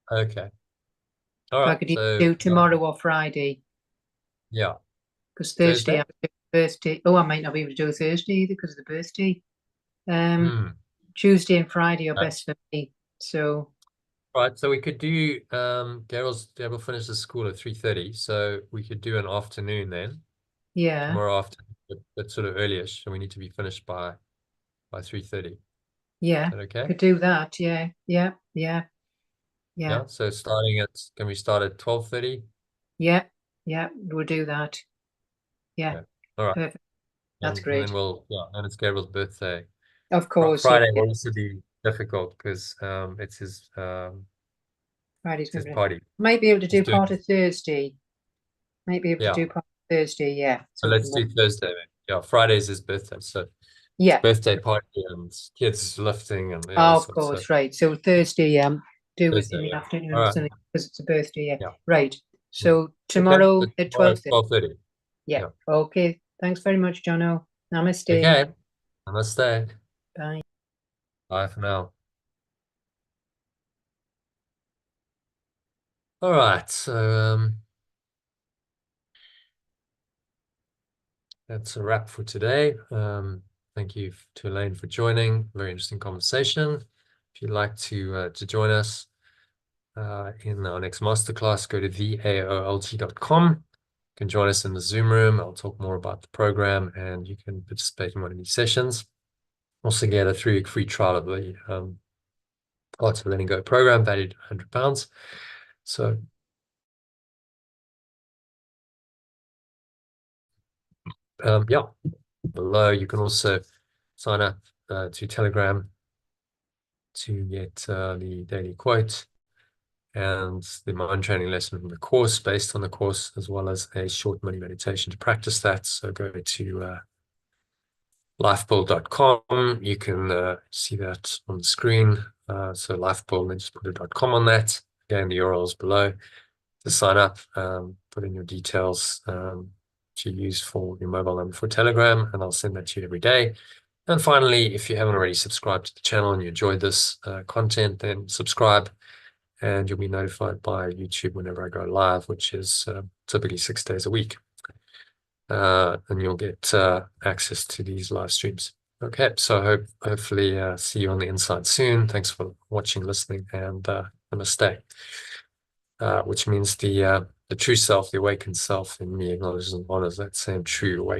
S1: Okay. All
S2: So I
S1: right.
S2: could either
S1: So
S2: do tomorrow or Friday,
S1: yeah.
S2: because Thursday
S1: Thursday?
S2: I'm doing birthday. Oh, I might not be able to do Thursday either because of the birthday. Tuesday and Friday are
S1: Okay.
S2: best for me. So
S1: Right. So we could do Gabriel finishes school at 3:30, so we could do an afternoon then.
S2: yeah,
S1: Tomorrow afternoon, but sort of earlyish. So we need to be finished by 3:30.
S2: yeah,
S1: Is that okay?
S2: could do that. Yeah.
S1: Yeah. So can we start at 12:30?
S2: Yeah, we'll do that. Yeah,
S1: Okay. All right.
S2: perfect. That's
S1: And
S2: great.
S1: then and it's Gabriel's birthday.
S2: Of course,
S1: Friday
S2: yeah.
S1: will also be difficult because it's his
S2: Friday's
S1: his
S2: gonna be.
S1: party.
S2: Might be able to
S1: He's
S2: do
S1: doing
S2: part of Thursday. Might be able to do part of Thursday. Yeah.
S1: So let's do Thursday then. Yeah, Friday's his birthday. So
S2: Yeah.
S1: birthday party and kids lifting and
S2: Oh,
S1: all
S2: of
S1: sorts.
S2: course,
S1: So
S2: right. So Thursday, do it
S1: Thursday,
S2: in the
S1: yeah.
S2: afternoon
S1: All
S2: or
S1: right.
S2: something because it's a birthday. Yeah.
S1: Yeah.
S2: Right. So tomorrow
S1: Okay.
S2: at
S1: Tomorrow
S2: 12:30.
S1: 12:30.
S2: Yeah.
S1: Yeah.
S2: Okay. Thanks very much, Jono. Namaste.
S1: Okay. Namaste.
S2: Bye.
S1: Bye for now. All right. So that's a wrap for today. Thank you to Elaine for joining. Very interesting conversation. If you'd like to join us in our next masterclass, go to theaolg.com. You can join us in the Zoom room. I'll talk more about the program and you can participate in one of these sessions. Also get a 3-week free trial of the Art of Letting Go program valued at £100. So yeah, below you can also sign up to Telegram to get the daily quote and the mind training lesson from the course based on the course, as well as a short mini meditation to practice that. So go to lifebull.com. You can see that on the screen. So lifebull, then just put a .com on that. Again, the URL is below to sign up. Put in your details to use for your mobile number for Telegram, and I'll send that to you every day. And finally, if you haven't already subscribed to the channel and you enjoyed this content, then subscribe and you'll be notified by YouTube whenever I go live, which is typically 6 days a week. And you'll get access to these live streams. Okay, so hopefully see you on the inside soon. Thanks for watching, listening, and namaste. Which means the true self, the awakened self in me acknowledges and honors that same true awakened